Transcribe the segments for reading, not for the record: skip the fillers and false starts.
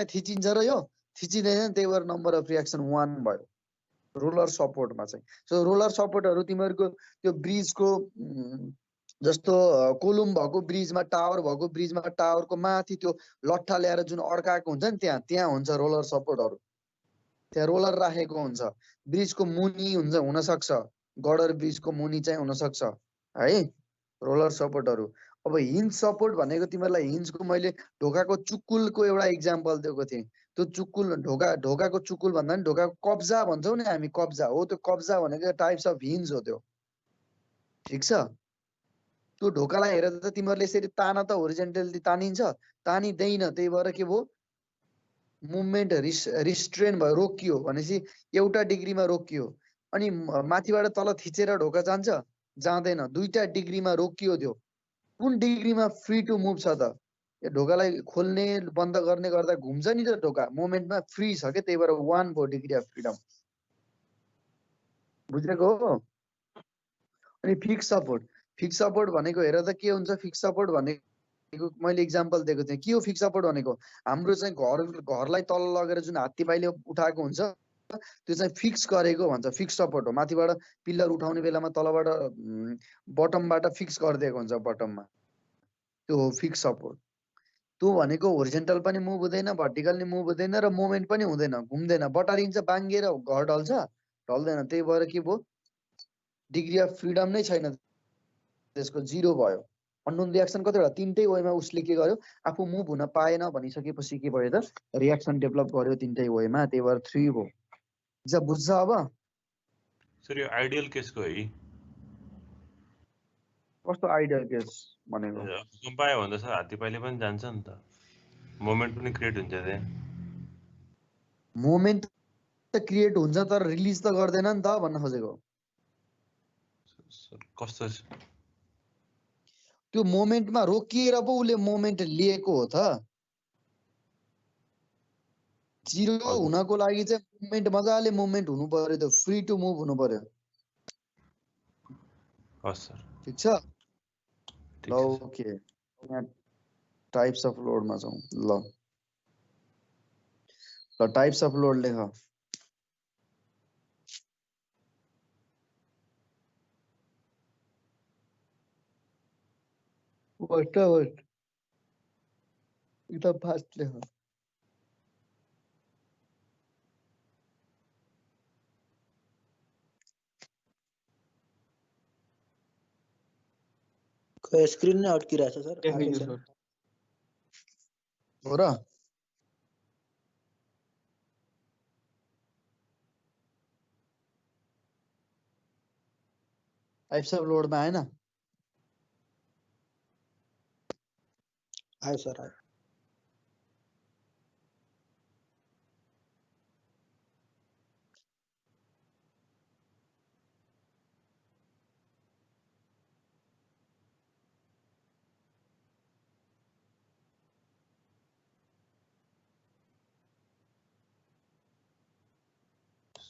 थिचिन्छ र यो थिचिँदैन, त्यही भएर नम्बर अफ रियाक्सन 1 भयो रोलर सपोर्टमा चाहिँ। सो रोलर सपोर्टहरू तिमीहरूको त्यो ब्रिजको जस्तो कोलुम भएको ब्रिजमा, टावर भएको ब्रिजमा, टावरको माथि त्यो लट्ठा ल्याएर जुन अड्काएको हुन्छ नि, त्यहाँ हुन्छ रोलर सपोर्टहरू। त्यहाँ रोलर राखेको हुन्छ। ब्रिजको मुनि हुन्छ, हुनसक्छ गडर ब्रिजको मुनि चाहिँ हुनसक्छ है रोलर सपोर्टहरू। अब हिन्ज सपोर्ट भनेको तिमीहरूलाई हिन्जको मैले ढोकाको चुकुलको एउटा इक्जाम्पल दिएको थिएँ। त्यो चुकुल ढोकाको चुकुल भन्दा नि ढोकाको कब्जा भन्छौँ नि हामी, कब्जा हो त्यो। कब्जा भनेको टाइप्स अफ हिन्ज हो त्यो, ठिक छ। त्यो ढोकालाई हेरेर त तिमीहरूले यसरी ताना त होरिजेन्टली तानिन्छ, तानिँदैन। त्यही भएर के भयो, मुभमेन्ट रिस्ट्रेन भयो, रोकियो भनेपछि एउटा डिग्रीमा रोकियो। अनि माथिबाट तल थिचेर ढोका जान्छ, जाँदैन, 2टा डिग्रीमा रोकियो। त्यो कुन डिग्रीमा फ्री टु मुभ छ त? यो ढोकालाई खोल्ने बन्द गर्ने गर्दा घुम्छ नि त ढोका, मोमेन्टमा फ्री छ के, त्यही भएर 1 भयो डिग्री अफ फ्रिडम। बुझेको हो? अनि फिक्स सपोर्ट भनेको हेर त के हुन्छ। फिक्स सपोर्ट भनेको मैले इक्जाम्पल दिएको थिएँ। के हो फिक्स सपोर्ट भनेको? हाम्रो चाहिँ घरलाई तल लगेर जुन हात्तीपाइले उठाएको हुन्छ त्यो चाहिँ फिक्स गरेको भन्छ, फिक्स सपोर्ट हो। माथिबाट पिल्लर उठाउने बेलामा तलबाट बटमबाट फिक्स गरिदिएको हुन्छ बटममा, त्यो हो फिक्स सपोर्ट। त्यो भनेको होरिजेन्टल पनि मुभ हुँदैन, भर्टिकल नि मुभ हुँदैन, र मोमेन्ट पनि हुँदैन, घुम्दैन, बटारिन्छ, बाङ्गिएर घर ढल्छ, ढल्दैन। त्यही भएर के भयो, डिग्री अफ फ्रिडम नै छैन त्यसको, 0 भयो। अननोन रियाक्सन कतिवटा, 3टै वेमा उसले के गर्यो, आफू मुभ हुन पाएन भनिसकेपछि के भयो त, रियाक्सन डेभलप गर्यो 3टै वेमा। त्यही भएर 3 भयो। बुझ्छ अब? सर यो आइडियल केसको है। कस्तो आइडियल केस भनेको? भूकम्प आयो भन्दा सर हात्तीपाइले पनि जान्छ नि त, मोमेन्ट पनि क्रिएट हुन्छ त्यहाँ। मोमेन्ट त क्रिएट हुन्छ तर रिलिज त गर्दैन नि त भन्न खोजेको। सर कस्तो त्यो मोमेन्टमा रोकिएर पो उसले मोमेन्ट लिएको हो त। 0 हुनको लागि चाहिँ मुभमेन्ट, मजाले मुभमेन्ट हुनु पर्यो, त्यो फ्री टु मुभ हुनु पर्यो। हस् सर, ठिक छ। ल ओके, यहाँ टाइप्स अफ लोडमा छौँ। ल टाइप्स अफ लोड लेख। एकदम फास्ट लेख। स्क्रिन नै अड्किरहेछ सर। हो र? टाइप्स अफ लोडमा आएन? आयो सर, आयो।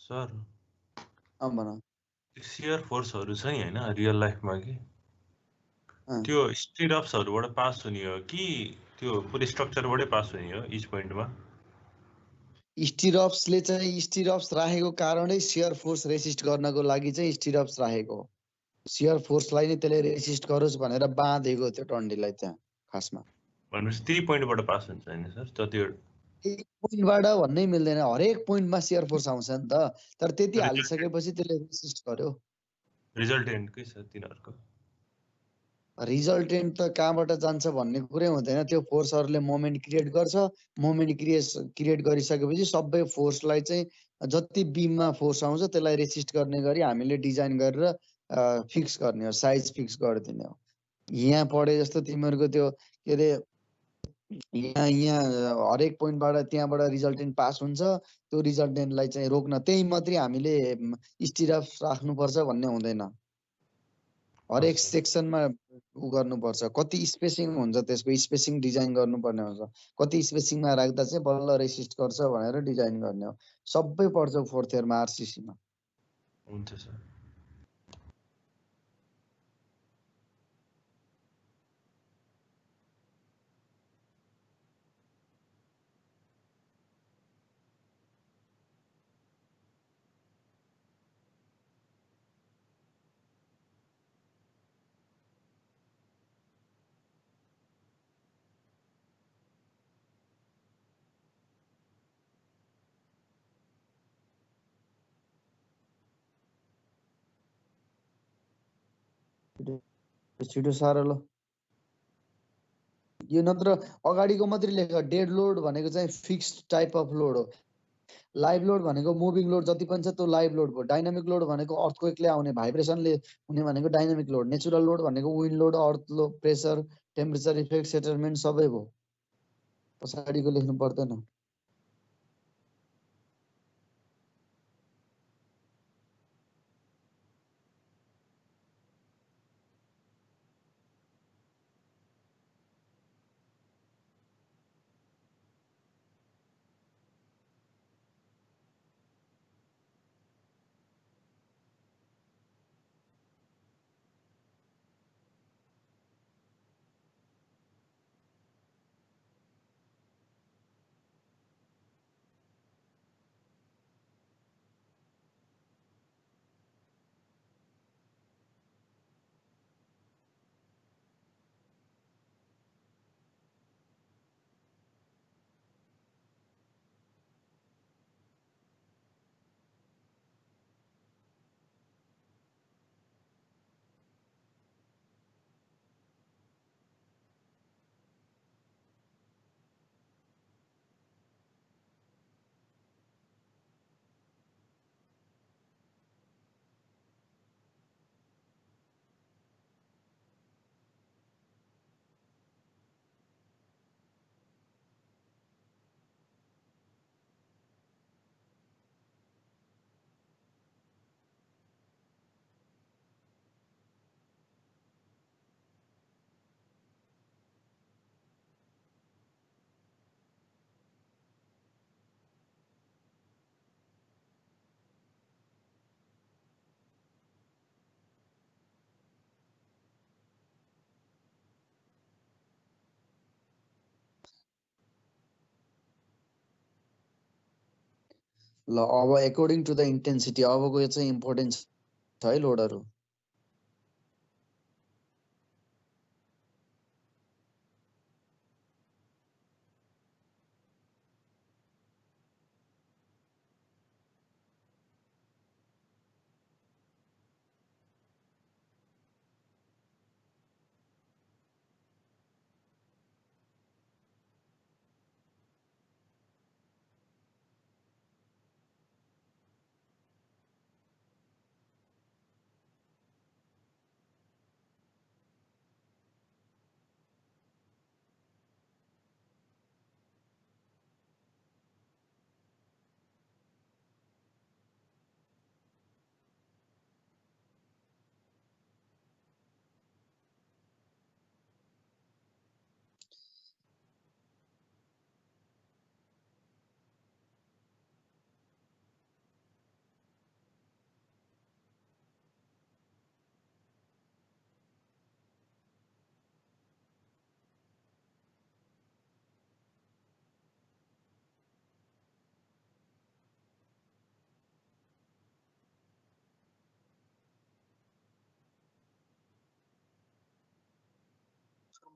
सर भन। सियर फोर्सहरू छ नि हैन रियल लाइफमा कि त्यो स्टिरअप्सहरूबाट पास हुने हो कि त्यो पुरै स्ट्रक्चरबाटै पास हुने हो इच पोइन्टमा? स्टिरअप्सले चाहिँ स्टिरअप्स राखेको कारणै सियर फोर्स रेसिस्ट गर्नको लागि चाहिँ स्टिरअप्स राखेको। सियर फोर्सलाई नै त्यसले रेसिस्ट गरोस् भनेर बाँधेको त्यो डन्डीलाई त्यहाँ खासमा। भनेपछि 3 पोइन्टबाट पास हुन्छ हैन सर? जति एक पोइन्टबाट भन्नै मिल्दैन, हरेक पोइन्टमा सियर फोर्स आउँछ नि त। तर त्यति हालिसकेपछि त्यसले रेसिस्ट गर्यो। रिजल्टेन्टकै छ तिनीहरुको। रिजल्टेन्ट त कहाँबाट जान्छ भन्ने कुरै हुँदैन। त्यो फोर्सहरूले मोमेन्ट क्रिएट गर्छ। मोमेन्ट क्रिएट गरिसकेपछि सबै फोर्सलाई चाहिँ जति बिममा फोर्स आउँछ त्यसलाई रेसिस्ट गर्ने गरी हामीले डिजाइन गरेर फिक्स गर्ने हो, साइज फिक्स गरिदिने हो। यहाँ पढे जस्तो तिमीहरूको त्यो के अरे यहाँ हरेक पोइन्टबाट त्यहाँबाट रिजल्टेन्ट पास हुन्छ, त्यो रिजल्टेन्टलाई चाहिँ रोक्न त्यही मात्रै हामीले स्टिरअप्स राख्नुपर्छ भन्ने हुँदैन। हरेक सेक्सनमा उ गर्नुपर्छ, कति स्पेसिङ हुन्छ त्यसको स्पेसिङ डिजाइन गर्नुपर्ने हुन्छ। कति स्पेसिङमा राख्दा चाहिँ बल्ल रेसिस्ट गर्छ भनेर डिजाइन गर्ने हो। सबै पढ्छ 4th इयरमा आरसिसीमा। हुन्छ सर। छिटो साह्रो ल यो नत्र अगाडिको मात्रै लेख डेड लोड भनेको चाहिँ फिक्स्ड टाइप अफ लोड हो लाइभ लोड भनेको मुभिङ लोड जति पनि छ त्यो लाइभ लोड भयो डाइनामिक लोड भनेको अर्थक्वेकले आउने भाइब्रेसनले हुने भनेको डाइनामिक लोड नेचुरल लोड भनेको wind load earth load pressure temperature effect settlement सबै भयो पछाडिको लेख्नु पर्दैन ल अब अकॉर्डिंग टु द इन्टेन्सिटी अबको यो चाहिँ इम्पोर्टेन्ट छ है लोडहरु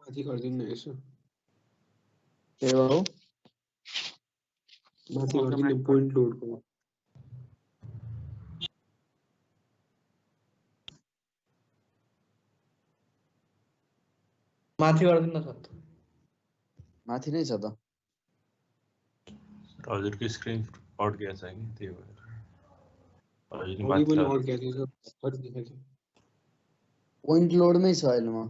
माथि गरिदिनु न यसो के हो माथि गरिदिनु पोइन्ट लोडको माथि गरिदिनु न सर माथि नै छ त हजुरको स्क्रिन अड्किएको छ कि त्यही भएर हजुरले अघि माथि पनि लाग्नु। अड्केको थियो सर देखाएको थियो पोइन्ट लोडमै छ अहिले म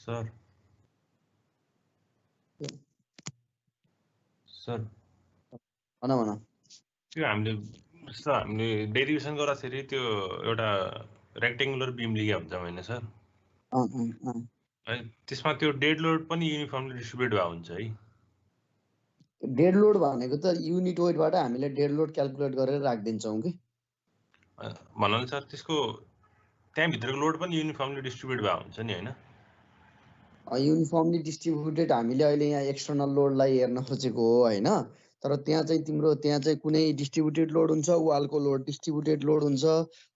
सर सर भन भन त्यो हामीले डेरिभेसन गर्दाखेरि त्यो एउटा रेक्टेङ्गुलर बिम लिएको हुन्छ होइन सर? अनि त्यसमा त्यो डेड लोड पनि युनिफर्मली डिस्ट्रिब्युट भएको हुन्छ है? डेड लोड भनेको त युनिट वेटबाट हामीले डेड लोड क्याल्कुलेट गरेर राखिदिन्छौँ कि। भन्नाले सर त्यसको त्यहाँभित्रको लोड पनि युनिफर्मली डिस्ट्रिब्युट भएको हुन्छ नि होइन? युनिफर्मली डिस्ट्रिब्युटेड हामीले अहिले यहाँ एक्सटर्नल लोडलाई हेर्न खोजेको हो होइन, तर त्यहाँ चाहिँ तिम्रो त्यहाँ चाहिँ कुनै डिस्ट्रिब्युटेड लोड हुन्छ, वालको लोड डिस्ट्रिब्युटेड लोड हुन्छ।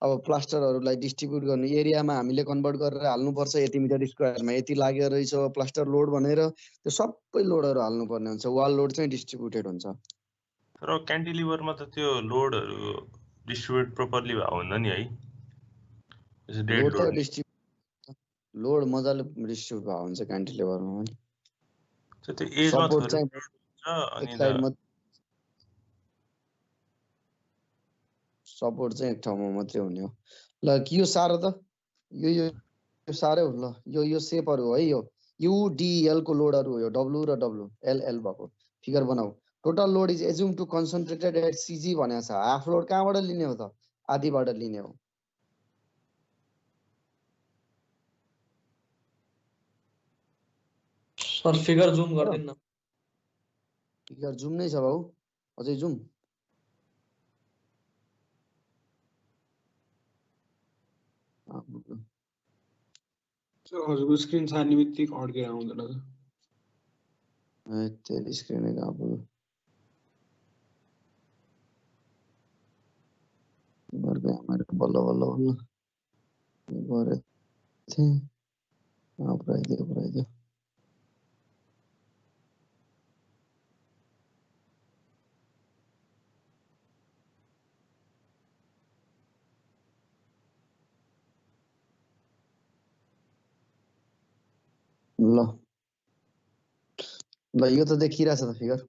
अब प्लास्टरहरूलाई डिस्ट्रिब्युट गर्ने एरियामा हामीले कन्भर्ट गरेर हाल्नुपर्छ, यति मिटर स्क्वायरमा यति लागेको रहेछ प्लास्टर लोड भनेर त्यो सबै लोडहरू हाल्नुपर्ने हुन्छ। वाल लोड चाहिँ डिस्ट्रिब्युटेड हुन्छ। तर क्यान्टिलिभरमा त त्यो लोडहरू डिस्ट्रिब्युट प्रोपरली भएको हुँदैन नि है? डेड लोड लोड त लोड मजाले डिस्ट्रिब्युट भएको हुन्छ क्यान्टिलिभरमा पनि। त्यो एजमा सपोर्ट थोरै चाहिँ हुन्छ एक अनि साइडमा, सपोर्ट चाहिँ एक ठाउँमा मात्रै हुने हो। ल यो सारो त यो साह्रै हो। ल यो सेपहरू है, यो युडिएल को लोडहरू हो, यो डब्लु र डब्लु एलएल भएको फिगर बनाऊ। Total load is assume to concentrated at CG भनेको छ। हाफ लोड कहाँबाट लिने हो त? आधीबाट लिने हो। सर फिगर जुम गर्दिन न। फिगर जुम नै छ भाउ, अझै जुम। हजुरको स्क्रिन छाड्ने बित्तिकै अड्केर आउँदैन त। तेरी स्क्रिन कहाँ पुग्यो? बल्ल बल्ल बल्ल गरेको थिएँ, पुऱ्याइदियो। ल ल यो त देखिरहेछ त फिगर।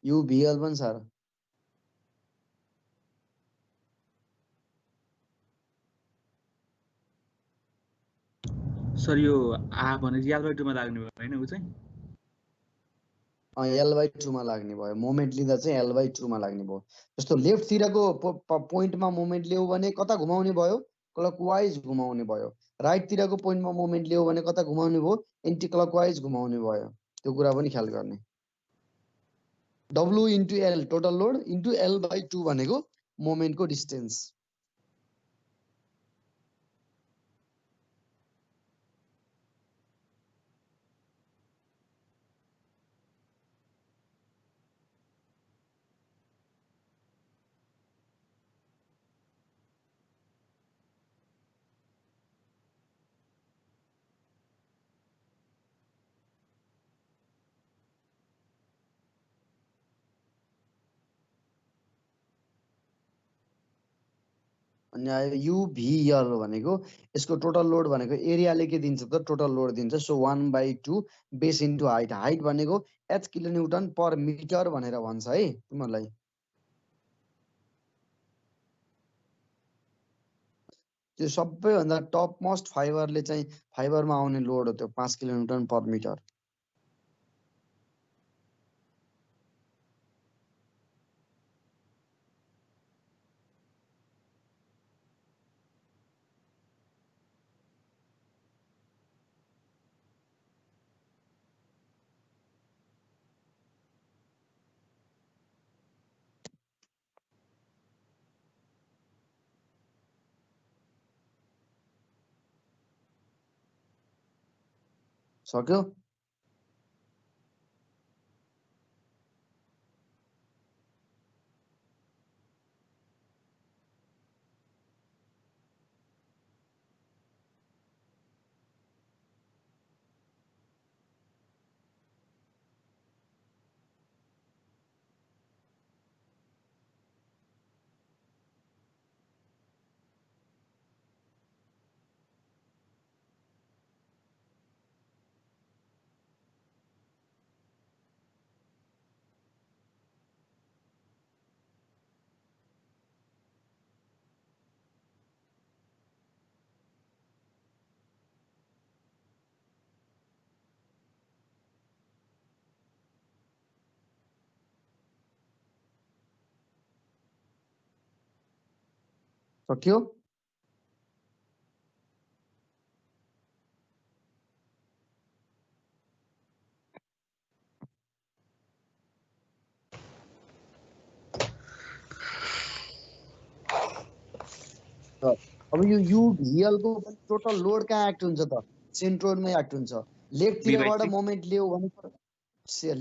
युभिएल पनि छ र। सर यो आ भनेपछि L/2 मा लाग्ने भयो हैन उ चाहिँ? L/2 मा लाग्ने भयो। मोमेन्ट लिँदा चाहिँ L/2 मा लाग्ने भयो। जस्तो लेफ्ट तिरको पोइन्टमा मोमेन्ट ल्याऊ भने कता घुमाउने भयो? क्लकवाइज घुमाउने भयो। राइट तिरको पोइन्टमा मोमेन्ट ल्याऊ भने कता घुमाउने भयो? एन्टी क्लकवाइज घुमाउने भयो। त्यो कुरा पनि ख्याल गर्ने। W into L total load into L/2 भनेको मोमेन्टको डिस्टेन्स। अनि युभिएल भनेको यसको टोटल लोड भनेको एरियाले के दिन्छ त? टोटल लोड दिन्छ। So 1/2 base into height. Height भनेको H किलोन्युटन पर मिटर भनेर भन्छ है तिमीहरूलाई। त्यो सबैभन्दा टप मोस्ट फाइबरले चाहिँ फाइबरमा आउने लोड हो त्यो 5 किलोन्युटन पर मिटर। सक्यो? सक्यो। अब यो युभिएल को टोटल लोड कहाँ एक्ट हुन्छ त? सेन्ट्रोइडमै एक्ट हुन्छ। लेफ्टतिरबाट मोमेन्ट लियो भने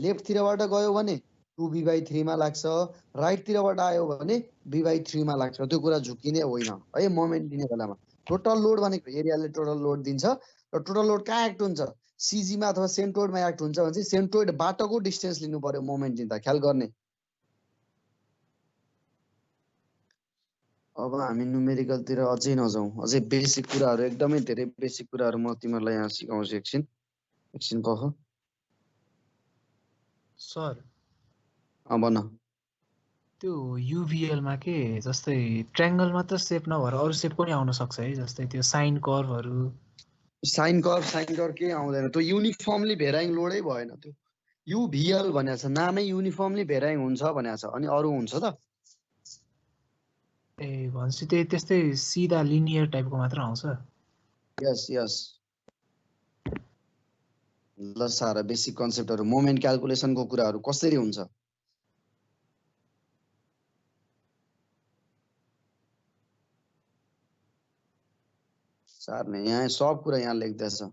लेफ्टतिरबाट गयो भने 2v/3 मा लाग्छ, राइटतिरबाट आयो भने v/3 मा लाग्छ। त्यो कुरा झुकिने होइन है मोमेन्ट लिने बेलामा। टोटल लोड भनेको एरियाले टोटल लोड दिन्छ र टोटल लोड कहाँ एक्ट हुन्छ? सिजीमा अथवा सेन्ट्रोइडमा एक्ट हुन्छ भने चाहिँ सेन्ट्रोइडबाटको डिस्टेन्स लिनु पर्यो मोमेन्ट लिँदा, ख्याल गर्ने। अब हामी न्युमेरिकलतिर अझै नजाउँ, अझै बेसिक कुराहरू, एकदमै धेरै बेसिक कुराहरू म तिमीहरूलाई यहाँ सिकाउँछु। एकछिन पख। सर भन। त्यो युभिएल मा के जस्तै ट्रायंगल मात्र सेप नभएर अरू सेप पनि आउन सक्छ है, जस्तै त्यो साइन कर्भहरू। साइन कर्भ के आउँदैन, त्यो युनिफर्मली भेराइङ लोडै भएन। त्यो युभिएल भनेको छ, नामै युनिफर्मली भेराइङ हुन्छ भनेको छ, अनि अरू हुन्छ त? ए भनेपछि त्यही त्यस्तै सिधा लिनियर टाइपको मात्र आउँछ। यस यस। ल सारा बेसिक कन्सेप्टहरू, मोमेन्ट क्याल्कुलेसनको कुराहरू कसरी हुन्छ? सरले यहाँ सब कुरा यहाँ लेख्दैछ।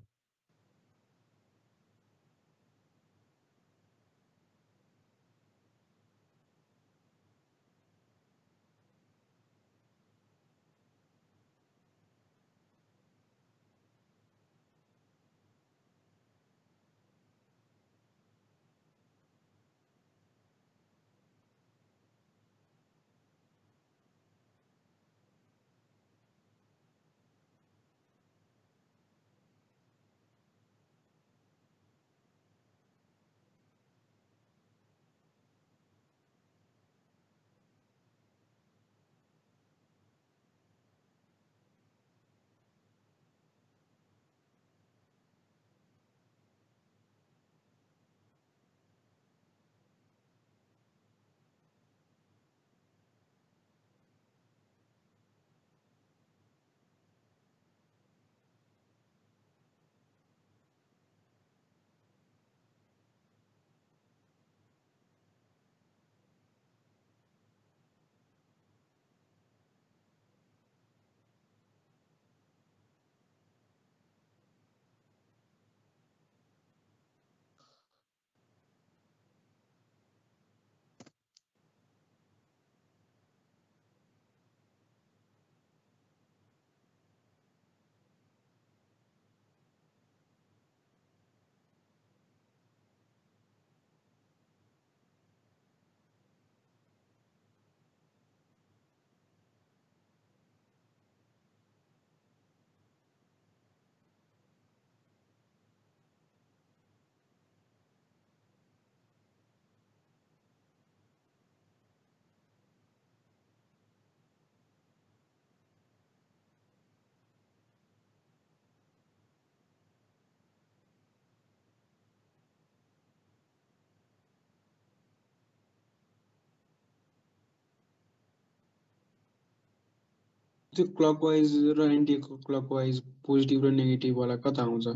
त्यो क्लकवाइज र एन्टी क्लकवाइज पोजिटिभ र नेगेटिभ वाला कता आउँछ?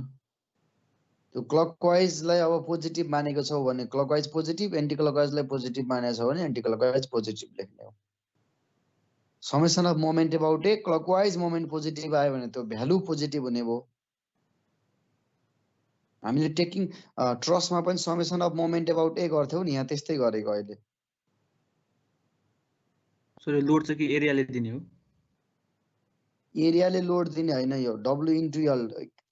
त्यो क्लकवाइजलाई अब पोजिटिभ मानेको छौ भने क्लकवाइज पोजिटिभ, एन्टी क्लकवाइजलाई पोजिटिभ मानेको छ भने एन्टी क्लकवाइज पोजिटिभ लेख्ने हो। Summation of moment about A clockwise moment positive आयो भने त्यो भ्यालु पोजिटिभ हुने भयो। हामीले टेकिङ ट्रस्टमा पनि समेसन अफ मोमेन्ट अबाउट ए गर्थ्यौ नि, यहाँ त्यस्तै गरेको अहिले। सो लोड चाहिँ के एरियाले दिने हो? एरियाले लोड दिने होइन, यो डब्लु इन्टु एल।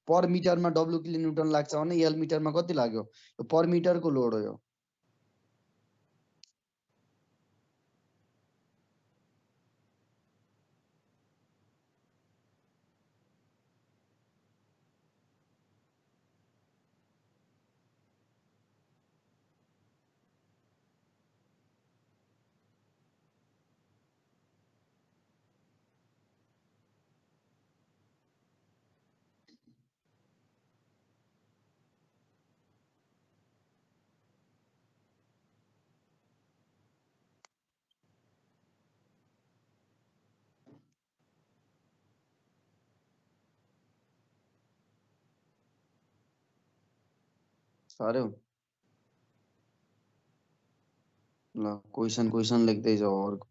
पर मिटरमा डब्लु किलो न्युटन लाग्छ भने एल मिटरमा कति लाग्यो? यो पर मिटरको लोड हो यो। साह्रो ल क्वेसन लेख्दै जाऊ अर्को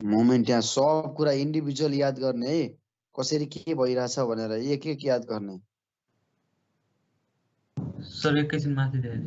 मोमेन्ट यहाँ सब कुरा इन्डिभिजुअल याद गर्ने है कसरी के भइरहेछ भनेर एक एक याद गर्ने सर एकैछिन माथि दिएर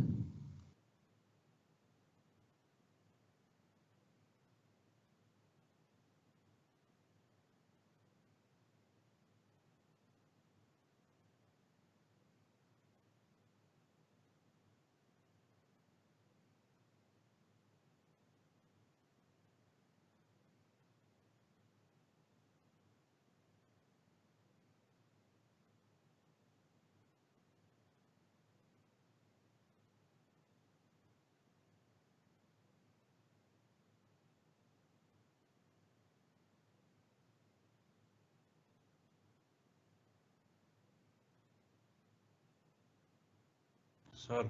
सर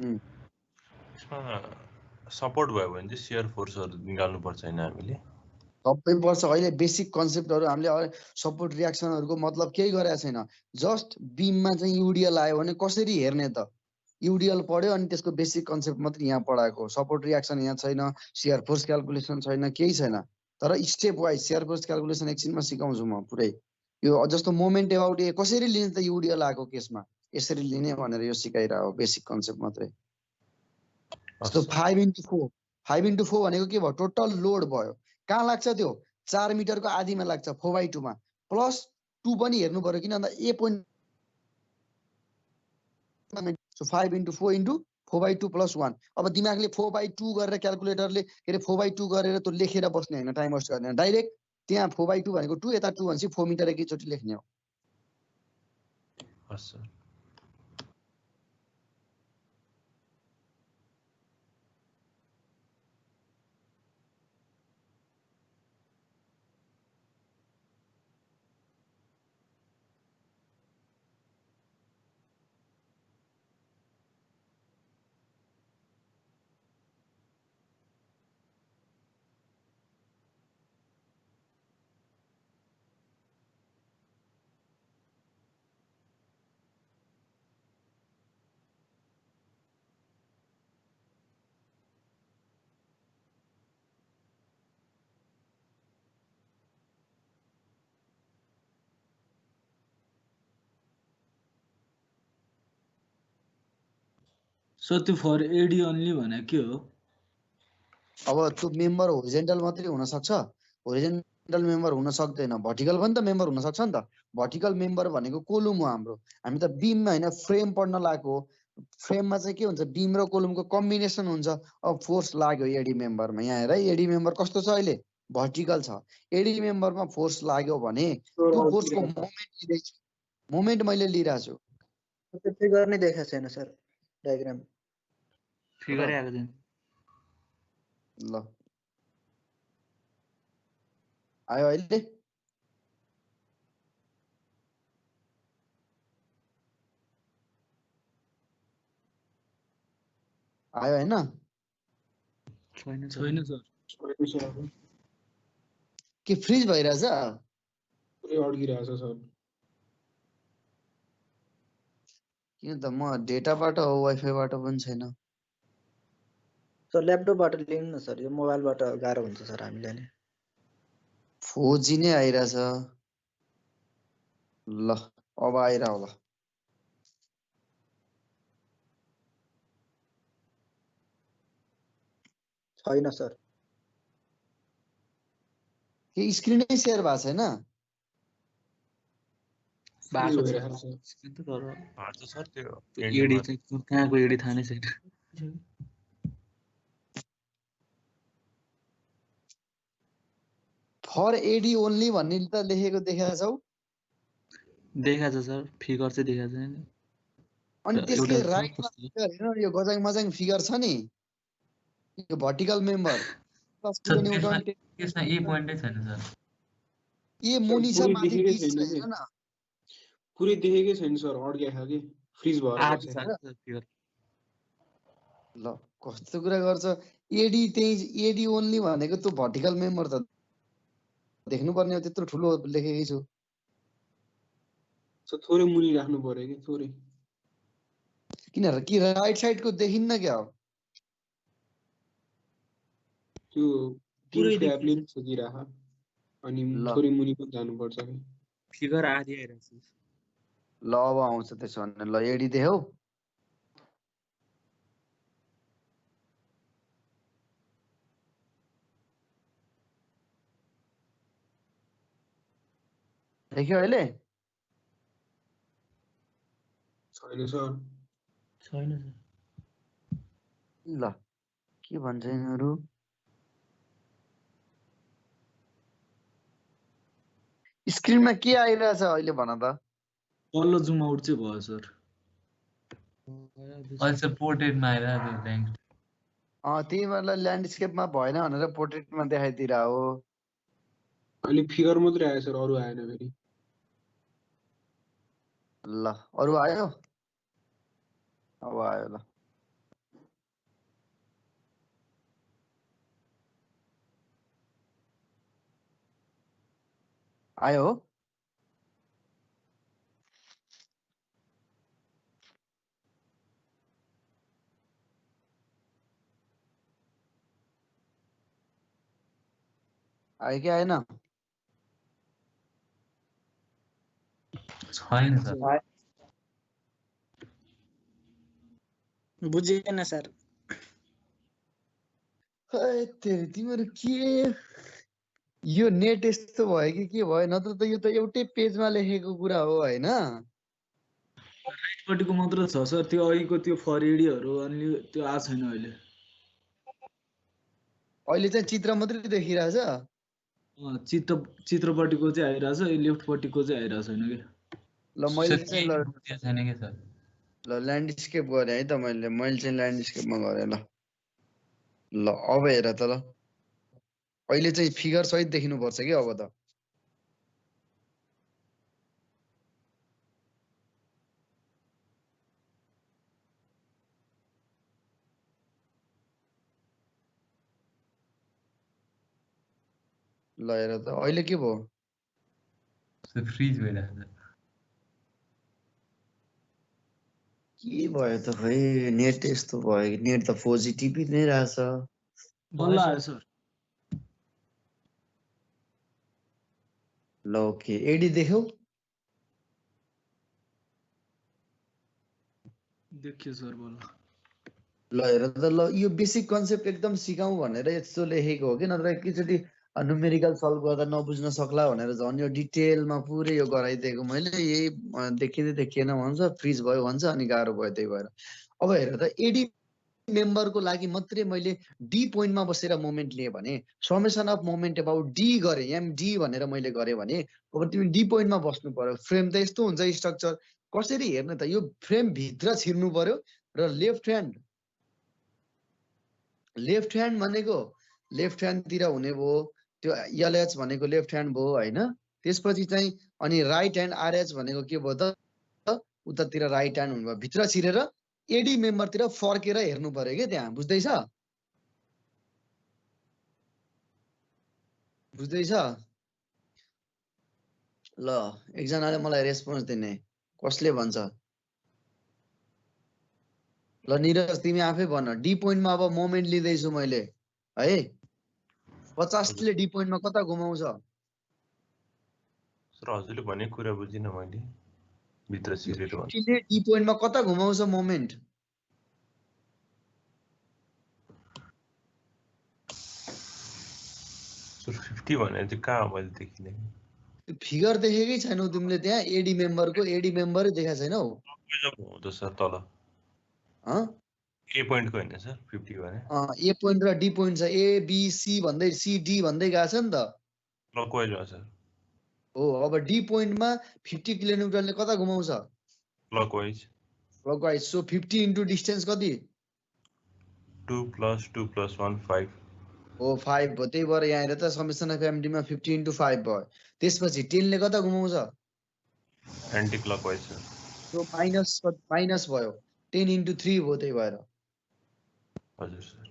उम्, यसमा सपोर्ट भयो भने चाहिँ सियर फोर्सहरू निकाल्नु पर्छ हैन हामीले सबै पर्छ अहिले बेसिक कन्सेप्टहरू हामीले सपोर्ट रियाक्सनहरूको मतलब केही गरेको छैन जस्ट बिममा चाहिँ युडिएल आयो भने कसरी हेर्ने त युडिएल पढ्यो अनि त्यसको बेसिक कन्सेप्ट मात्रै यहाँ पढाएको सपोर्ट रियाक्सन यहाँ छैन सियर फोर्स क्यालकुलेसन छैन केही छैन तर step wise share force calculation एकछिनमा सिकाउँछु म पुरै यो जस्तो मोमेन्ट एबाउट ए कसरी लिने त युडिएल आएको केसमा यसरी लिने भनेर यो सिकाइरहेको बेसिक कन्सेप्ट मात्रै जस्तो 5x4 5x4 भनेको के भयो टोटल लोड भयो कहाँ लाग्छ त्यो 4 मिटरको आधीमा लाग्छ 4/2 मा प्लस 2 पनि हेर्नु पर्यो किन भन्दा ए पोइन्ट सो 5x4 into 4/2 + 1 अब दिमागले 4/2 गरेर क्याल्कुलेटरले के अरे 4/2 गरेर त लेखेर बस्ने हैन टाइम वेस्ट गर्ने डाइरेक्ट त्यहाँ 4/2 भनेको 2 यता 2 भनेपछि 4 मिटर एकैचोटी लेख्ने हो हस् सर सर त्यो फर एडी ओन्ली भने के हो अब त्यो मेम्बर होरिजेन्टल मात्रै हुन सक्छ होरिजेन्टल मेम्बर हुन सक्दैन भर्टिकल पनि त मेम्बर हुन सक्छ नि त भर्टिकल मेम्बर भनेको कोलुम हो हाम्रो हामी त बीममा हैन फ्रेम पढ्न लागेको फ्रेममा चाहिँ के हुन्छ बीम र कोलुमको कम्बिनेसन हुन्छ अब फोर्स लाग्यो एडी मेम्बरमा यहाँ हेर एडी मेम्बर कस्तो छ अहिले भर्टिकल छ एडी मेम्बरमा फोर्स लाग्यो भने त्यो फोर्सको मोमेन्ट मैले लिइरहेको छु त्यो फिगर नै देखाएको छैन सर डायग्राम फिगरै आएको छैन ल आयो अहिले आयो हैन छैन सर के फ्रिज भइरहेछ पुरै अड्किरहेछ सर किन त म डेटाबाट हो वाइफाईबाट पनि छैन सर ल्यापटपबाट लिनु न सर यो मोबाइलबाट गाह्रो हुन्छ सर हामीलाई नि 4G नै आइरहेछ ल अब आइरा होला छैन सर के स्क्रिनै सेयर भएको छैन बाटो भइरहेको छ हजुर सर त्यो एडी चाहिँ कहाँको एडी थाहा नै छैन फर एडी ओन्ली भन्ने त लेखेको देखाएको छौ देखाएको छ सर फिगर चाहिँ देखाएको छैन अनि त्यसले एउटा राइटमा फिगर हेर्न यो गजाङ मजाङ फिगर छ नि यो भर्टिकल मेम्बर सर त्यसमा ए पोइन्टै छैन सर ए मुनि छ पुरै माथि देखेकै बिच छैन छ के हेर न पुरै देखेकै छैन सर अड्किएको छ कि फ्रिज भएर आएको बसेको छ फिगर ल कस्तो कुरा गर्छ एडी त्यही एडी ओन्ली भनेको त्यो भर्टिकल मेम्बर त देख्नुपर्ने हो त्यत्रो ठुलो लेखेकै छु छ थोरै मुनि राख्नु पर्यो कि थोरै किन कि राइट साइडको देखिन्न क्या हो? त्यो पुरै टिम फ्ल्यापले देखिन्छ। पनि सकिरह अनि ल थोरै मुनि पनि जानुपर्छ कि फिगर आधी आइरहेको छ। ल अब आउँछ त्यसो भने ल एडी देऊ देख्यो अहिले छैन सर छैन सर। ल के भन्छ यिनीहरू स्क्रिनमा के आइरहेछ अहिले भन त तल्लो जुम आउट चाहिँ भयो सर। अहिले सर पोर्ट्रेटमा आइरहेको थियो ऱ्याङ्क। तिमीहरूलाई ल्यान्डस्केपमा भएन भनेर पोर्ट्रेटमा देखाइदिएर हो अहिले फिगर मात्रै आयो सर अरू आएन फेरि ल अरू आयो अब आयो ल आयो हो आयो कि आएन छैन सर। बुझिएन सर। तिमीहरू के यो नेट यस्तो भयो कि के भयो नत्र त यो त एउटै पेजमा लेखेको कुरा हो होइन राइटपट्टिको मात्र छ सर, त्यो अघिको त्यो फरेडीहरू अनि त्यो आएको छैन अहिले। अहिले चाहिँ चित्र मात्रै देखिरहेछ चित्रपट्टिको चाहिँ आइरहेछ, लेफ्टपट्टिको चाहिँ आइरहेको छैन कि। ल मैले सर चाहिँ केही ल बुझेको छैन कि सर। ल ल्यान्डस्केप गरेँ है त मैले चाहिँ ल्यान्डस्केपमा गरेँ ल ल अब हेर त ल अहिले चाहिँ फिगर सहित देखिनुपर्छ कि अब त ल हेर त अहिले के भयो फ्रिज भइरहेको छ। के भयो त खै नेट यस्तो भयो कि नेट त 4G टिपी नै रहेछ बल्ल आयो सर। ल ओके एडी देख्यौ देखियो सर बल्ल। ल हेर त ल यो बेसिक कन्सेप्ट एकदम सिकाउँ भनेर यस्तो लेखेको हो कि नत्र एकैचोटि न्युमेरिकल सल्भ गर्दा नबुझ्न सक्ला भनेर झन् यो डिटेलमा पुरै यो गराइदिएको मैले यही देखिँदै देखिएन भन्छ फ्रिज भयो भन्छ अनि गाह्रो भयो त्यही भएर अब हेर त एडी मेम्बरको लागि मात्रै मैले डी पोइन्टमा बसेर मोमेन्ट लिएँ भने summation of moment about D गरेँ एमडी भनेर मैले गरेँ भने अब तिमी डी पोइन्टमा बस्नु पर्यो फ्रेम त यस्तो हुन्छ स्ट्रक्चर कसरी हेर्ने त यो फ्रेम भित्र छिर्नु पर्यो र लेफ्ट ह्यान्ड भनेको लेफ्ट ह्यान्डतिर हुने भयो त्यो एलएच भनेको लेफ्ट ह्यान्ड भयो होइन त्यसपछि चाहिँ अनि राइट ह्यान्ड आरएच भनेको के भयो त उतातिर राइट ह्यान्ड हुनुभयो भित्र छिरेर एडी मेम्बरतिर फर्केर हेर्नु पर्यो क्या त्यहाँ बुझ्दैछ ल एकजनाले मलाई रेस्पोन्स दिने कसले भन्छ ल निरज तिमी आफै भन डी पोइन्टमा अब मोमेन्ट लिँदैछु मैले है 50 ले डी पोइन्टमा कता घुमाउँछ सर हजुरले भनेको कुरा बुझिनँ मैले भित्र छिरेर भन्नु 50 ले डी पोइन्टमा कता घुमाउँछ मोमेन्ट सर 50 भने चाहिँ कहाँ हो मैले देखिनँ फिगर देखेकै छैनौ तिमीले त्यहाँ एडी मेम्बरको एडी मेम्बरै देखाएको छैनौ हो त सर तल ए पोइन्टको होइन सर 50 भने ए पोइन्ट र डी पोइन्ट छ ए बी सी भन्दै सी डी भन्दै गएको छ नि त क्लकवाइज हो सर हो अब डी पोइन्टमा 50 किलोमिटरले कता घुमाउँछ क्लकवाइज सो 50 इन्टु डिस्टेन्स कति 2 + 2 + 1 5 हो 5 भयो त्यही भएर यहाँ हेर त समेसन अफ एमडीमा 50 इन्टु 5 भयो त्यसपछि 10 ले कता घुमाउँछ anti clockwise sir so minus भयो 10 इन्टु 3 भयो त्यही भएर हजुर सर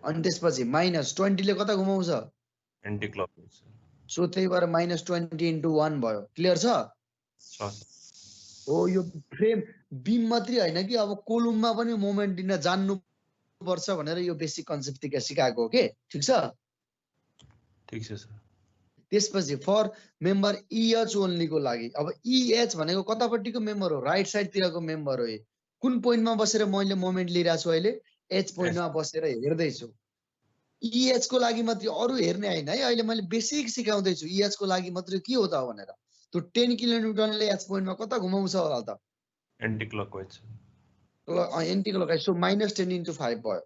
अनि त्यसपछि -20 ले कता घुमाउँछ एन्टी क्लकवाइज सर सो त्यही भएर -20 इन्टु 1 भयो क्लियर छ हो यो फ्रेम बिम मात्रै होइन कि अब कोलुममा पनि मोमेन्ट दिन जान्नु पर्छ भनेर यो बेसिक कन्सेप्ट सिकाएको हो के ठिक छ ठिक छ सर त्यसपछि फर मेम्बर इएच ओन्लीको लागि अब इएच भनेको कतापट्टिको मेम्बर हो राइट साइडतिरको मेम्बर हो कुन पोइन्टमा बसेर मैले मोमेन्ट लिइरहेको छु अहिले एच पोइन्टमा बसेर हेर्दैछु इएच को लागि मात्रै अरू हेर्ने होइन है अहिले मैले बेसिक सिकाउँदैछु इएच को लागि मात्रै के हो त भनेर त्यो 10 किलोन्युटनले एच पोइन्टमा कता घुमाउँछ होला त anti clockwise anti clockwise so -10 into 5 भयो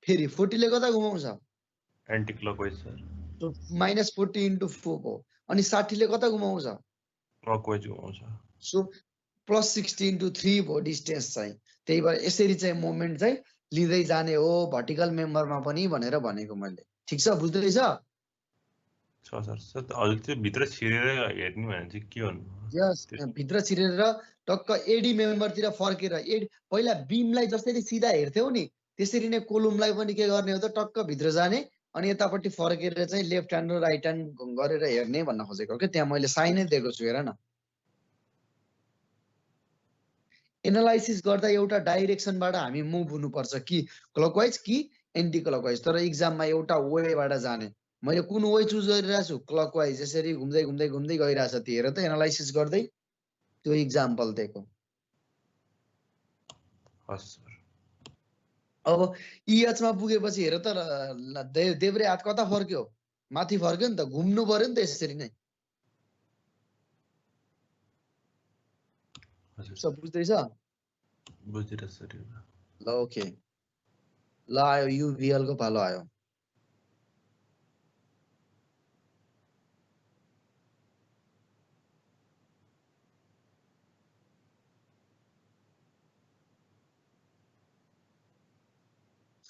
फेरि 40 ले कता घुमाउँछ anti clockwise sir so -40 into 4 भयो अनि 60 ले कता घुमाउँछ क्लकवाइज घुमाउँछ सो +60 into 3 भयो डिस्टेन्स चाहिँ त्यही भएर यसरी चाहिँ मोमेन्ट चाहिँ लिँदै जाने हो भर्टिकल मेम्बरमा पनि भनेर भनेको मैले ठिक छ बुझ्दैछ छ सर सर हजुर त्यो भित्र छिरेर हेर्ने भने चाहिँ के भन्नु यस भित्र छिरेर टक्क एडी मेम्बरतिर फर्केर पहिला बिमलाई जसरी सिधा हेर्थ्यौ नि त्यसरी नै कोलुमलाई पनि के गर्ने हो त टक्क भित्र जाने अनि यतापट्टि फर्केर चाहिँ लेफ्ट ह्यान्ड र राइट ह्यान्ड गरेर हेर्ने भन्न खोजेको के त्यहाँ मैले साइनै दिएको छु हेर न एनालाइसिस गर्दा एउटा डाइरेक्सनबाट हामी मुभ हुनुपर्छ कि क्लकवाइज कि एन्टी क्लकवाइज तर इक्जाममा एउटा वेबाट जाने मैले कुन वे चुज गरिरहेको छु क्लकवाइज यसरी घुम्दै घुम्दै घुम्दै गइरहेछ त्यो हेर त एनालाइसिस गर्दै त्यो इक्जाम्पल दिएको हस् सर अब इएचमा पुगेपछि हेर त देब्रे हात कता फर्क्यो माथि फर्क्यो नि त घुम्नु पर्यो नि त यसरी नै हजुर बुझ्दैछ बुझिरहेको सर ल ओके ल आयो युभिएल को पालो आयो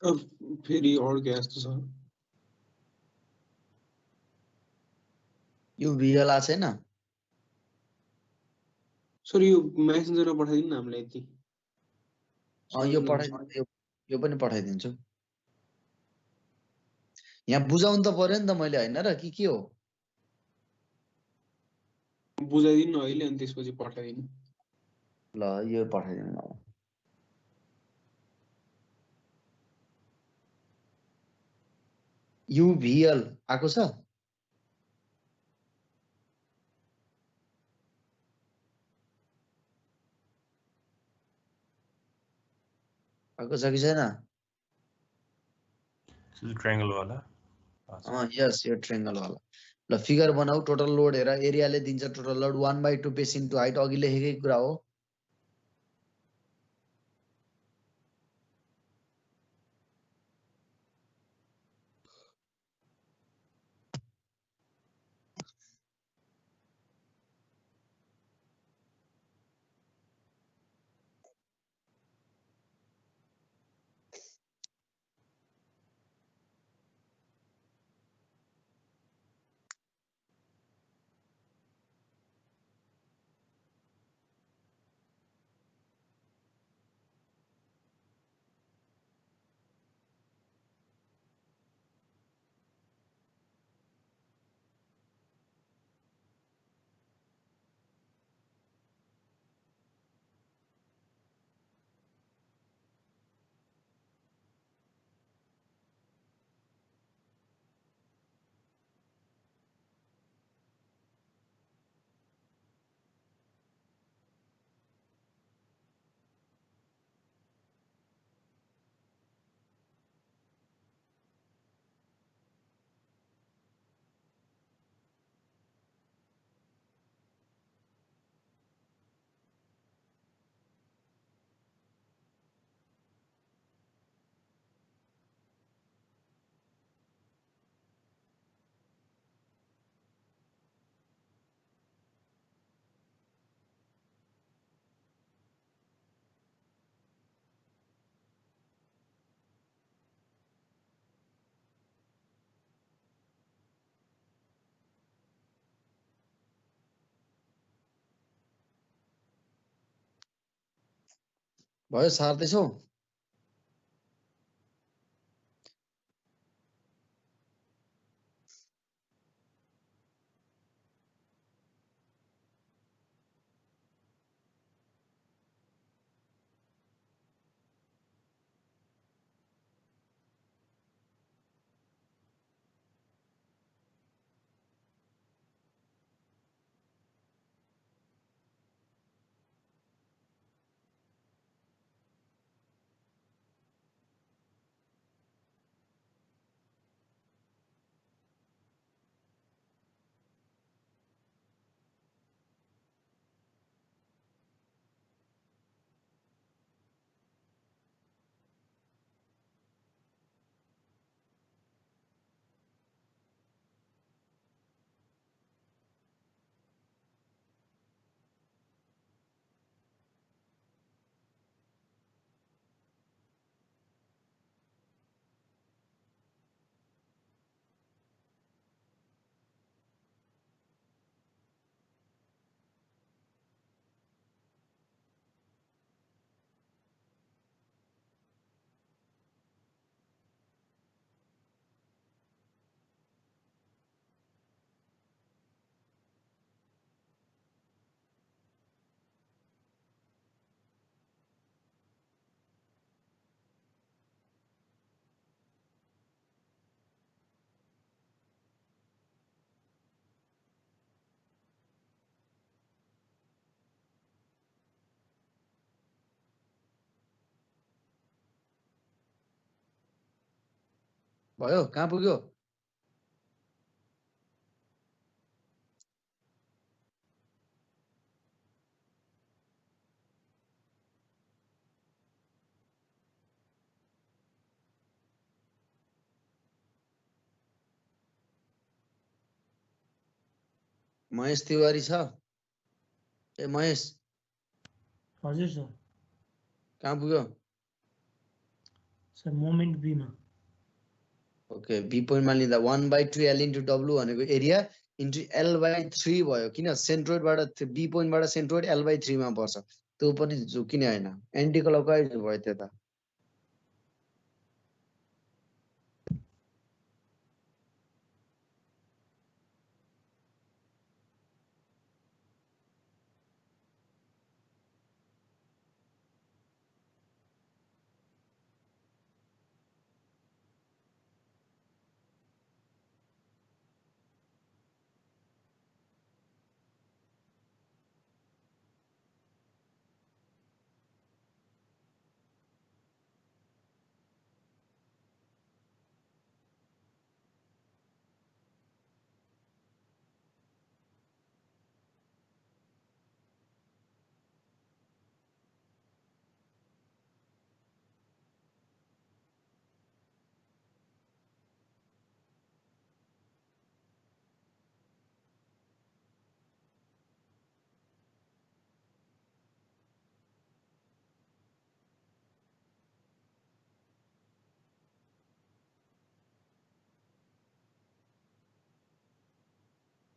सर फेरि अड्क्यो जस्तो छ युभिएल आ छैन सर यो मेसेन्जरमा पठाइदिनु न हामीलाई यति यो पठाइदिन्छु यो पनि पठाइदिन्छु यहाँ बुझाउनु त पर्यो नि त मैले होइन र के हो बुझाइदिनु न अहिले अनि त्यसपछि पठाइदिनु ल यो पठाइदिनु ल युभिएल आएको छ आएको छ कि छैन ट्रायंगल वाला यस यो ट्रायंगल वाला ल फिगर बनाऊ टोटल लोड हेर एरियाले दिन्छ total load 1/2 base into height अघि लेखेकै कुरा हो भयो सार्दैछौ भयो कहाँ पुग्यो महेश तिवारी छ ए महेश हजुर सर कहाँ पुग्यो सर मोमेन्ट बी मा ओके बी पोइन्टमा लिँदा 1/2 L into W भनेको एरिया इन्टु L/3 भयो किन सेन्ट्रोइडबाट बी पोइन्टबाट सेन्ट्रोइड L/3 मा पर्छ त्यो पनि किन हैन एन्टी क्लकवाइज भयो त्यो त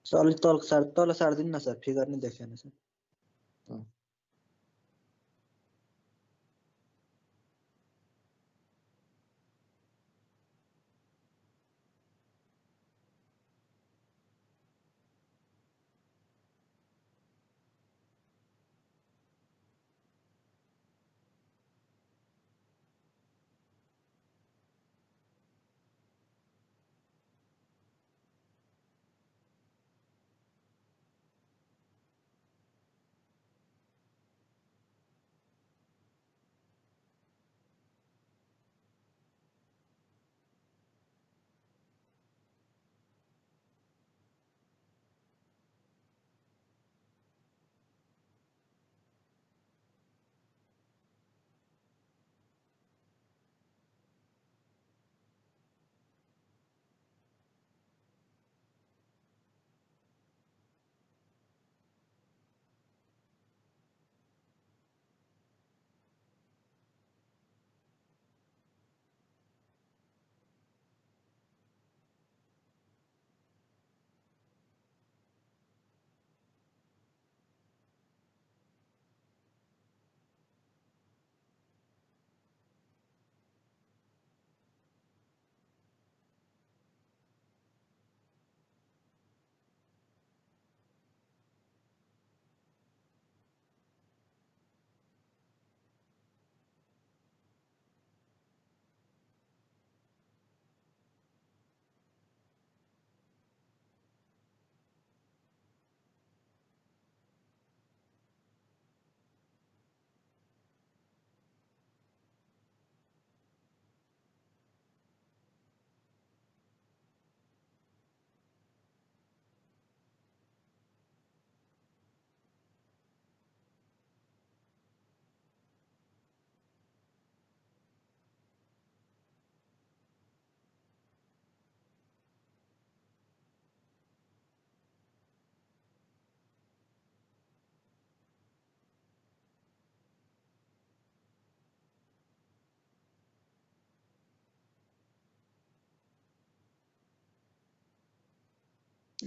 सर अलिक तल सार्दिनु न सर फिगर नै देखेन सर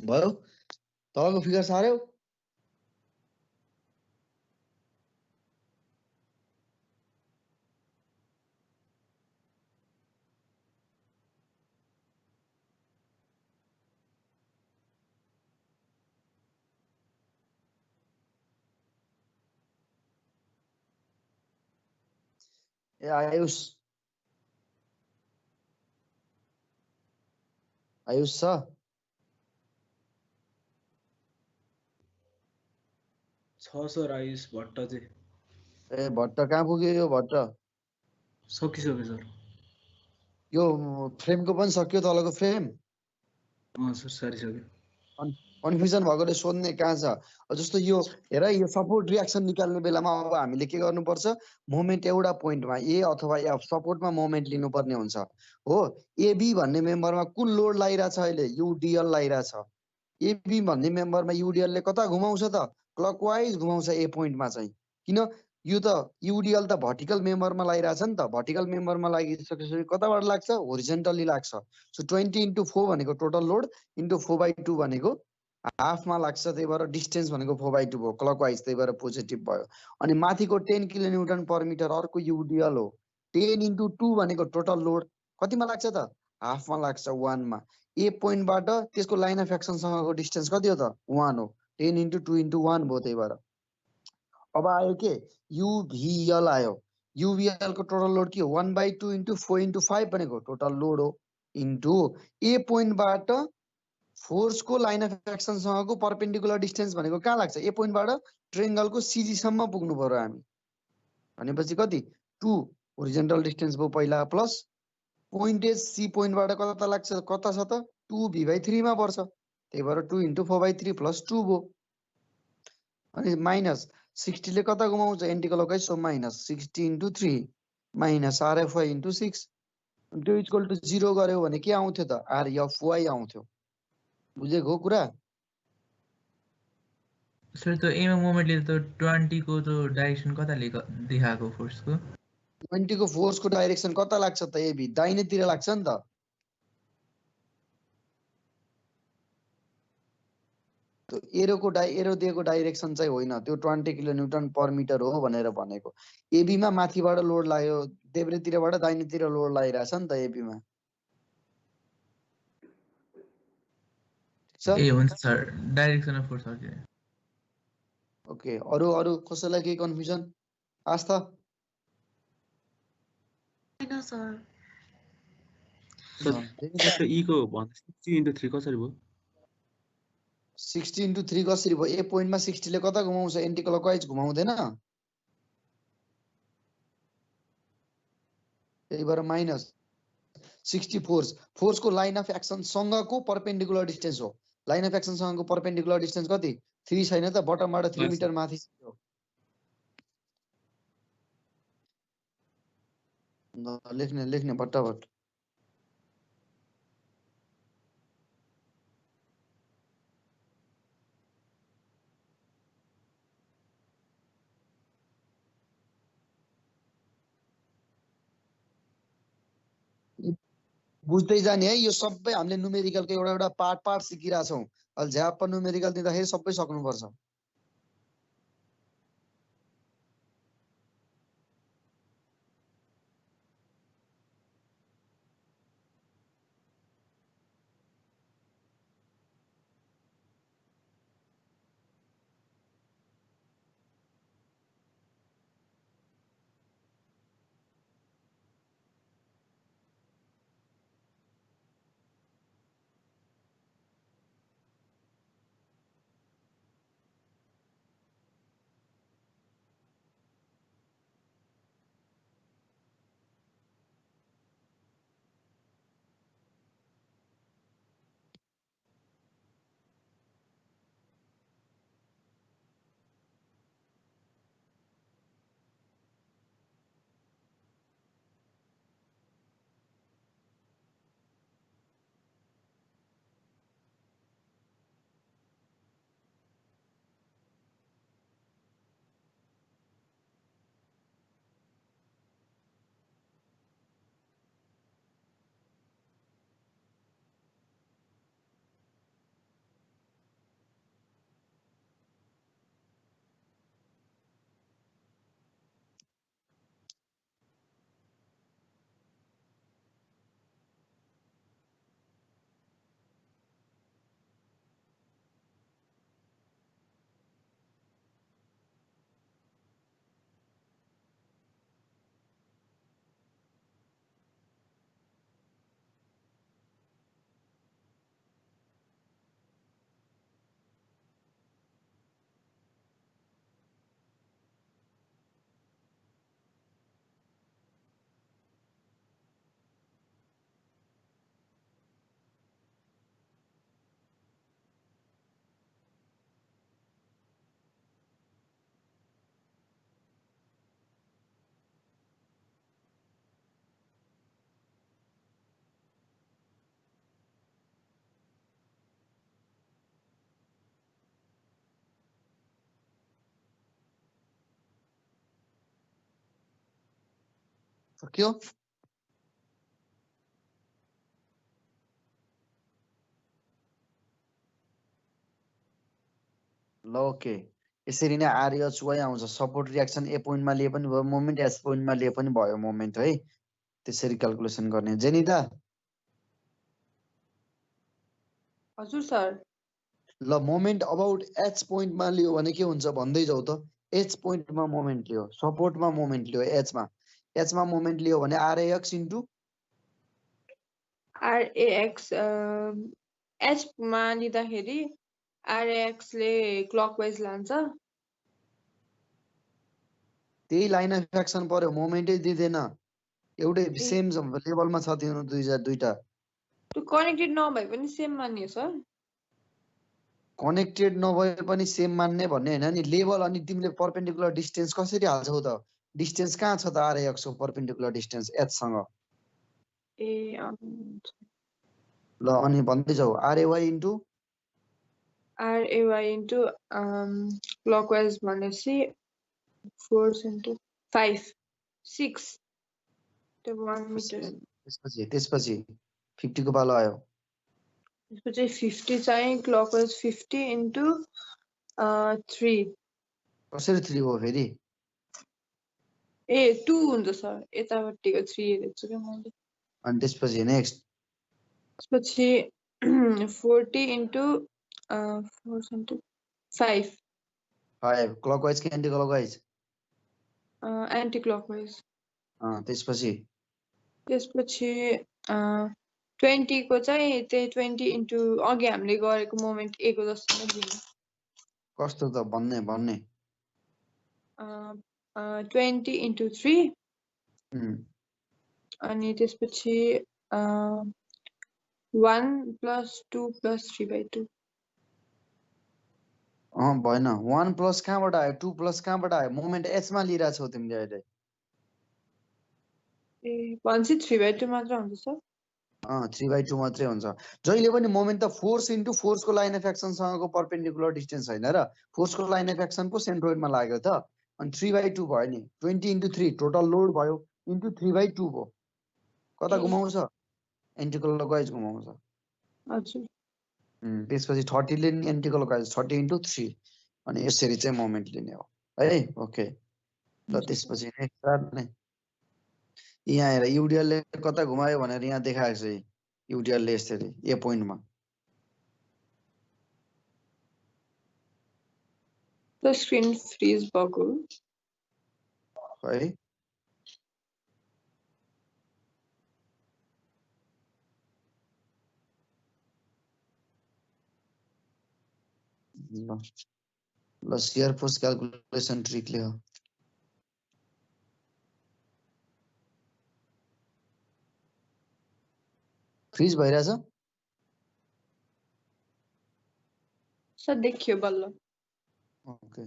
भयो तलको फिगर सार्यौ ए आयुष छ सर आयुष भट्ट चाहिँ। ए भट्ट कहाँ पुग्यो यो भट्ट सकिसक्यो सर। यो फ्रेमको पनि सक्यो तलको फ्रेम सर सरिसक्यो। कन्फ्युजन भएकोले सोध्ने कहाँ छ जस्तो यो हेर यो सपोर्ट रियाक्सन निकाल्ने बेलामा अब हामीले के गर्नुपर्छ मोमेन्ट एउटा पोइन्टमा ए अथवा एफ सपोर्टमा मोमेन्ट लिनुपर्ने हुन्छ हो एबी भन्ने मेम्बरमा कुन लोड लागिरहेछ अहिले युडिएल लागिरहेछ एबी भन्ने मेम्बरमा युडिएलले कता घुमाउँछ त क्लकवाइज घुमाउँछ ए पोइन्टमा चाहिँ किन यो त युडिएल त भर्टिकल मेम्बरमा लागिरहेछ नि त भर्टिकल मेम्बरमा लागिसकेपछि कताबाट लाग्छ होरिजेन्टली लाग्छ सो 20/4 भनेको टोटल लोड इन्टु 4/2 भनेको हाफमा लाग्छ त्यही भएर डिस्टेन्स भनेको 4/2 भयो क्लकवाइज त्यही भएर पोजिटिभ भयो अनि माथिको 10 किलोन्युटन पर मिटर अर्को युडिएल हो 10/2 भनेको टोटल लोड कतिमा लाग्छ त हाफमा लाग्छ 1 मा ए पोइन्टबाट त्यसको लाइन अफ एक्सनसँगको डिस्टेन्स कति हो त 1 हो 10/2/1 भयो त्यही भएर अब आयो के युभिएल आयो युभिएल को टोटल लोड के हो 1/2 × 4/5 भनेको टोटल लोड हो इन्टु ए पोइन्टबाट फोर्सको लाइन अफ एक्सनसँगको परपेन्डिकुलर डिस्टेन्स भनेको कहाँ लाग्छ ए पोइन्टबाट ट्रेङ्गलको सिजी सम्म पुग्नु पर्यो हामी भनेपछि कति 2 होरिजेन्टल डिस्टेन्स भयो पहिला प्लस पोइन्टेज सी पोइन्टबाट कता लाग्छ कता छ त 2v/3 मा पर्छ त्यही भएर 2 × 4/3 + 2 भयो अनि माइनस 60 ले कता घुमाउँछ anti clockwise so minus 60 × 3 minus RFY × 6 त्यो इक्वल टु 0 गर्यो भने के आउँथ्यो त RFY आउँथ्यो बुझेको हो कुरा सर त्यो एमा मोमेन्टले त 20 को त्यो डाइरेक्सन कता देखाएको फोर्सको 20 को फोर्सको डाइरेक्सन कता लाग्छ त एबी दाहिनेतिर लाग्छ नि त त्यो एरो दिएको डाइरेक्सन चाहिँ होइन त्यो 20 किलोन्युटन पर मिटर हो भनेर भनेको एबीमा माथिबाट लोड लाग्यो देब्रेतिरबाट दाहिनेतिर लोड लागिरहेछ नि त एबीमा ए हुन्छ सर डाइरेक्सन अफ फोर्स हजुर ओके अरु कसैलाई केही कन्फ्युजन आस्था हैन सर सर ई को भन्दा 60 × 3 कसरी भयो 60 × 3 कसरी भयो ए पोइन्टमा 60 ले कता घुमाउँछ एन्टी क्लकवाइज घुमाउँदैन त्यही भएर माइनस 60 फोर्सको लाइन अफ एक्सन सँगको परपेन्डिकुलर डिस्टेन्स हो लाइन अफ एक्सन सँगको परपेन्डिकुलर डिस्टेन्स कति 3 छैन त बटमबाट 3 मिटर माथि छ लेख्ने बट्टाबट बुझ्दै जाने है यो सबै हामीले न्युमेरिकलको एउटा पार्ट सिकिरा छौं अहिले झ्याप न्युमेरिकल दिँदाखेरि सबै सक्नुपर्छ सक्यो? ल ओके, यसरी नै RHY आउँछ। सपोर्ट रियाक्सन ए पोइन्टमा लिए पनि भयो, मोमेन्ट एस पोइन्टमा लिए पनि भयो मोमेन्ट है, त्यसरी क्याल्कुलेसन गर्ने। जेनिता हजुर सर। ल मोमेन्ट अबाउट एच पोइन्टमा लियो भने के हुन्छ भन्दै जाऊ त। एच पोइन्टमा मोमेन्ट लियो, सपोर्टमा मोमेन्ट लियो, एचमा मोमेन्ट लियो भने RAX इन्टु RAX एच मा लिँदाखेरि RAX ले क्लकवाइज लान्छ। त्यही लाइन अफ एक्सन पर्यो, मोमेन्टै दिँदैन, एउटै सेम लेभलमा छ तिनीहरू दुईटा। त्यो कनेक्टेड नभए पनि सेम मान्यो सर। कनेक्टेड नभए पनि सेम मान्ने भन्ने होइन नि, लेभल। अनि तिमीले पर्पेन्डिकुलर डिस्टेन्स कसरी हाल्छौ त? डिस्टेन्स कहाँ छ त RAX को पर्पेन्डिकुलर डिस्टेन्स एच सँग? ए ल अनि भन्दै जाऊ, RAY इन्टु क्लकवाइज भनेपछि 4 इन्टु 5 6 त्यो 1 मिटर। त्यसपछि 50 को पालो आयो। त्यसपछि 50 चाहिँ क्लकवाइज 50 इन्टु 3। कसरी 3 हो फेरि? ए 2 हुन्छ सर, यतापट्टिको 3 हेरेको छु क्या मैले। अनि त्यसपछि नेक्स्ट त्यसपछि 40 इन्टु 4 इन्टु 5 क्लकवाइज कि एन्टी क्लकवाइज? Anti clockwise. त्यसपछि 20 को चाहिँ त्यही 20 इन्टु अघि हामीले गरेको मोमेन्ट ए को जस्तो नै दिनु। कस्तो त भन्ने 20 इन्टु 3 अनि त्यसपछि 1 + 2 + 3/2। भएन, 1 प्लस कहाँबाट आयो, 2 प्लस कहाँबाट आयो? मोमेन्ट एचमा लिइरहेको छौ तिमीले अहिले। ए भनेपछि 3/2 मात्र हुन्छ सर। 3/2 मात्रै हुन्छ। जहिले पनि मोमेन्ट त फोर्स इन्टु फोर्सको लाइन अफ एक्सनसँगको पर्पेन्डिकुलर डिस्टेन्स होइन र, फोर्सको लाइन अफ एक्सन पो सेन्ट्रोइडमा लाग्यो त। अनि 3/2 भयो नि, 20 इन्टु 3 टोटल लोड भयो, इन्टु 3/2 भयो। कता घुमाउँछ? एन्टी क्लकवाइज घुमाउँछ। हजुर। त्यसपछि 30 ले नि एन्टी क्लकवाइज 30 इन्टु 3 अनि यसरी चाहिँ मोमेन्ट लिने हो है। ओके, ल त्यसपछि नेक्स्ट नै यहाँ आएर युडिएलले कता घुमायो भनेर यहाँ देखाएको छ। युडिएलले यसरी ए पोइन्टमा त्यो स्क्रिन फ्रिज भएको है। ल शियर फोर्स क्याल्कुलेसन ट्रिक ले हो। फ्रिज भइरहेछ सर, देखियो बल्ल। ओके,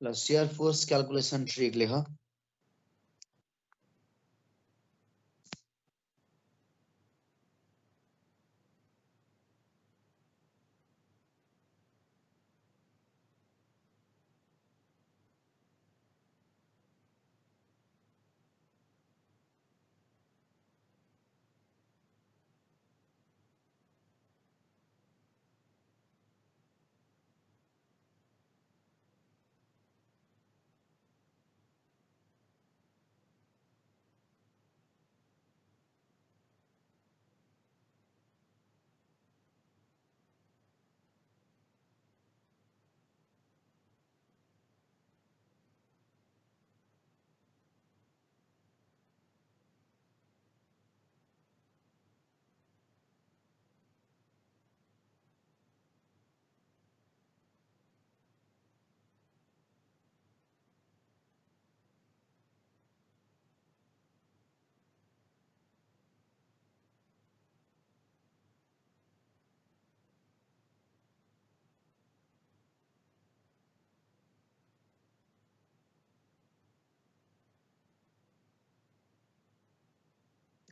ल शियर फोर्स क्याल्कुलेसन ट्रिक लेख।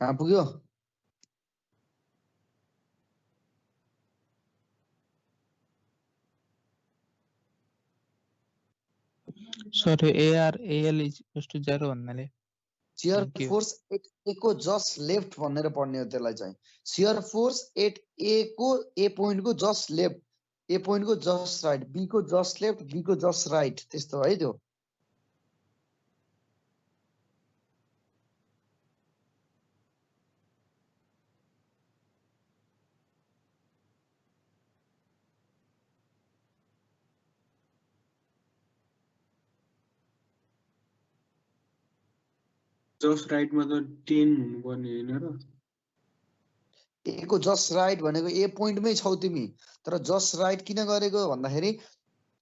कहाँ पुग्यो? Sir AR AL is equals to 0 भन्नाले शियर के हो? फोर्स एट ए को जस्ट लेफ्ट भनेर पढ्ने हो त्यसलाई चाहिँ। शियर फोर्स एट ए को ए पोइन्ट को जस्ट लेफ्ट, ए पोइन्ट को जस्ट राइट, बी को जस्ट लेफ्ट, बी को जस्ट राइट, त्यस्तो है त्यो। जस्ट राइटमा त 10 हुनुपर्ने होइन र? ए को जस्ट राइट भनेको ए पोइन्टमै छौ तिमी, तर जस्ट राइट किन गरेको भन्दाखेरि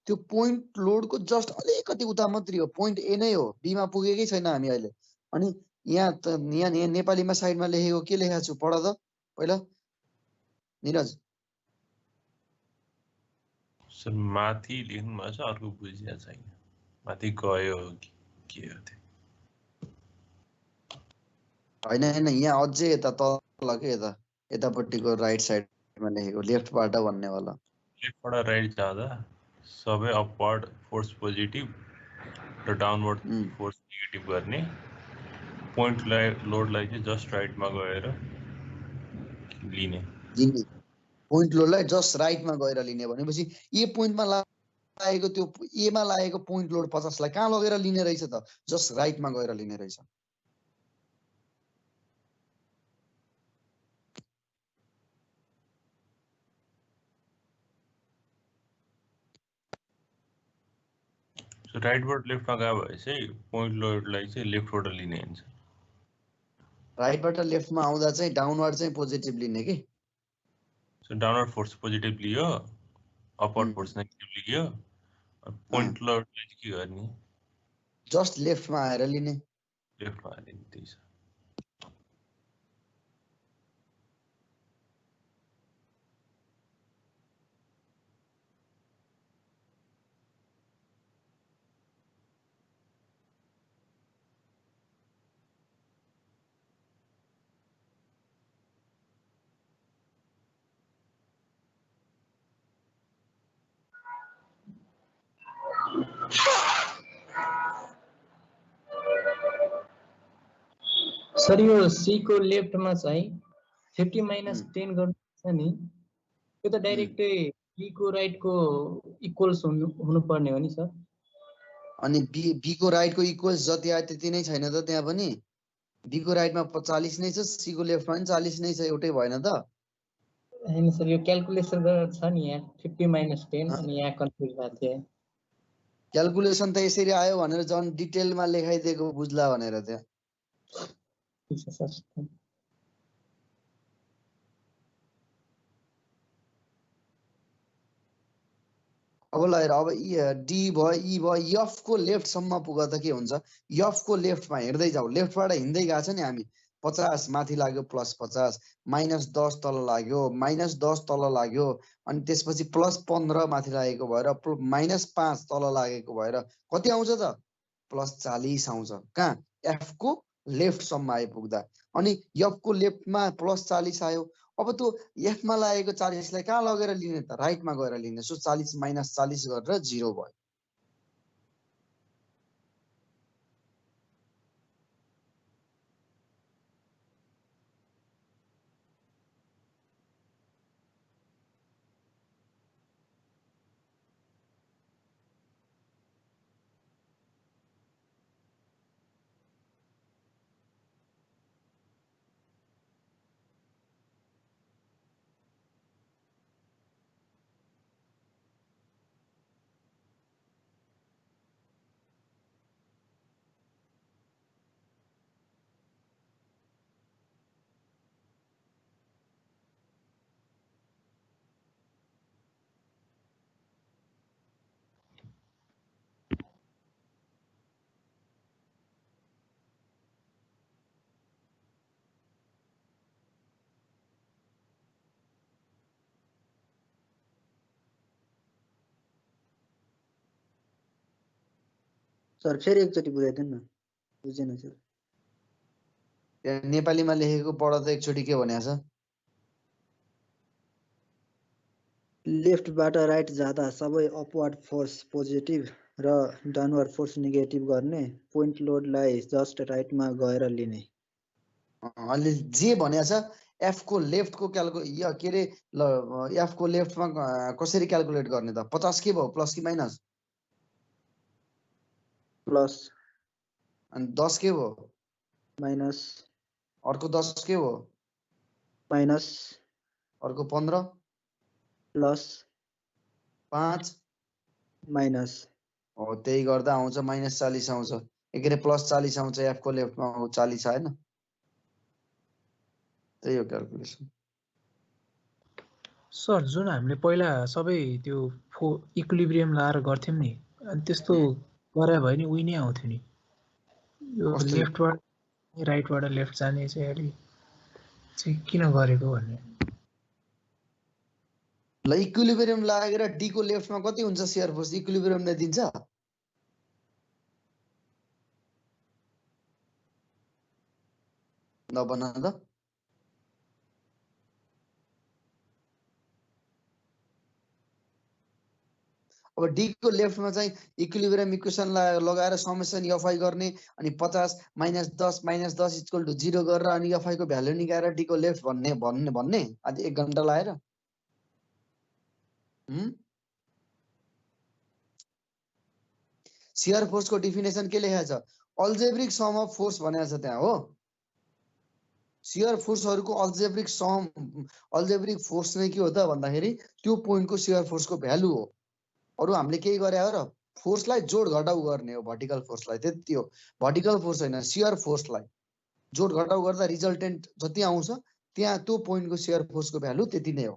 त्यो पोइन्ट लोडको जस्ट अलिकति उता मात्रै हो, पोइन्ट ए नै हो, बीमा पुगेकै छैन हामी अहिले। अनि यहाँ त यहाँ नेपालीमा साइडमा लेखेको के लेखेको छु पढ त पहिला निरज। सर माथि लेख्नु भएको छ, अर्को बुझिया छैन। माथि गयो के हो त्यो? होइन होइन, यहाँ अझै यता तल के यता यतापट्टिको राइट साइडमा लेखेको लेफ्टबाट भन्नेवाला। लेफ्टबाट राइट जाँदा सबै अपवर्ड फोर्स पोजिटिभ र डाउनवर्ड फोर्स नेगेटिभ गर्ने, पोइन्टलाई लोडलाई चाहिँ जस्ट राइटमा गएर लिने। पोइन्ट लोडलाई जस्ट राइटमा गएर लिने भनेपछि ए पोइन्टमा लागेको त्यो एमा लागेको पोइन्ट लोड 50 लाई कहाँ लगेर लिने रहेछ त? जस्ट राइटमा गएर लिने रहेछ। राइटबाट लेफ्टमा गयो भए चाहिँ पोइन्ट लोडलाई चाहिँ लेफ्टबाट लिने हुन्छ। राइटबाट लेफ्टमा आउँदा चाहिँ डाउनवर्ड चाहिँ पोजिटिभ लिने कि। सो डाउनवर्ड फोर्स पोजिटिभ लियो, अपवर्ड फोर्स नेगेटिभ लियो, पोइन्ट लोडलाई चाहिँ के गर्ने? जस्ट लेफ्टमा आएर लिने। लेफ्टमा आएर लिने, त्यही छ। सर यो सी को लेफ्टमा चाहिँ 50 माइनस 10 गर्नु नि, त्यो त डाइरेक्टै बी को राइटको इक्वल्स हुनुपर्ने हो नि सर? अनि बी को राइटको इक्वल्स जति आयो त्यति नै छैन त? त्यहाँ पनि बी को राइटमा 40 नै छ, सी को लेफ्टमा पनि 40 नै छ, एउटै भएन त? हैन सर, यो क्याल्कुलेसन गरेर छ नि यहाँ 50 माइनस 10 अनि यहाँ कन्फ्युज भएको थियो। क्याल्कुलेसन त यसरी आयो भनेर झन् डिटेलमा लेखाइदिएको बुझ्ला भनेर त्यहाँ। ठीक छ सर। अब ल हेर, अब डी भयो, ई भयो, एफ को लेफ्टसम्म पुग त के हुन्छ? एफ को लेफ्टमा हेर्दै जाऊ, लेफ्टबाट हिँड्दै गएको छ नि हामी। 50 माथि लाग्यो प्लस 50, -10 तल लाग्यो, -10 तल लाग्यो, अनि त्यसपछि +15 माथि लागेको भएर -5 तल लागेको भएर कति आउँछ त? +40 आउँछ। कहाँ? एफ को लेफ्टसम्म आइपुग्दा। अनि एफ को लेफ्टमा +40 आयो, अब त्यो एफमा लागेको 40 लाई कहाँ लगेर लिने त? राइटमा गएर लिने। सो 40 - 40 गरेर 0 भयो। सर फेरि एकचोटि बुझाइदिनु न, बुझेन सर। त्यहाँ नेपालीमा लेखेको पढ त एकचोटि के भनेको छ? लेफ्टबाट राइट जाँदा सबै अपवर्ड फोर्स पोजिटिभ र डाउनवर्ड फोर्स नेगेटिभ गर्ने पोइन्ट लोडलाई जस्ट राइटमा गएर लिने। अहिले जे भनेको छ एफ को लेफ्टको के अरे एफ को लेफ्टमा कसरी क्याल्कुलेट गर्ने त? 50 के भयो, प्लस कि माइनस? प्लस। अनि 10 के भयो? माइनस। अर्को 10 के भयो? माइनस। अर्को 15 प्लस। 5 माइनस। हो, त्यही गर्दा आउँछ -40 आउँछ। के अरे +40 आउँछ एफ को लेफ्टमा 40 हैन? त्यही हो क्याल्कुलेसन। सर जुन हामीले पहिला सबै त्यो इक्विलिब्रियम लाएर गर्थ्यौं नि, अनि त्यस्तो गरे भए नि उही नै आउँथ्यो नि। यो लेफ्टबाट राइटबाट लेफ्ट जाने चाहिँ अलि चाहिँ किन गरेको भन्ने। ल इक्विलिब्रियम लागेर डी को लेफ्टमा कति हुन्छ शियर फोर्स? इक्विलिब्रियमले दिन्छ? नबना त। अब डी को लेफ्टमा चाहिँ इक्विलिब्रियम इक्वेसन लगाएर समेसन एफआई गर्ने अनि 50 -10 -10 = 0 गरेर अनि एफआई को भ्यालु निकालेर डी को लेफ्ट भन्ने आज 1 घण्टा लाएर शियर फोर्स को डेफिनेसन के लेखेको छ? अल्जेब्रिक सम अफ फोर्स भनेको छ त्यहाँ हो। शियर फोर्सहरुको अल्जेब्रिक फोर्स नै के हो त भन्दाखेरि त्यो पोइन्टको शियर फोर्सको भ्यालु हो। अरु हामीले के गरे हो र फोर्सलाई जोड घटाउ गर्ने हो, भर्टिकल फोर्सलाई। त्यति हो, भर्टिकल फोर्स हैन, शियर फोर्सलाई जोड घटाउ गर्दा रिजल्टेन्ट जति आउँछ त्यहाँ त्यो पोइन्टको शियर फोर्सको भ्यालु त्यति नै हो।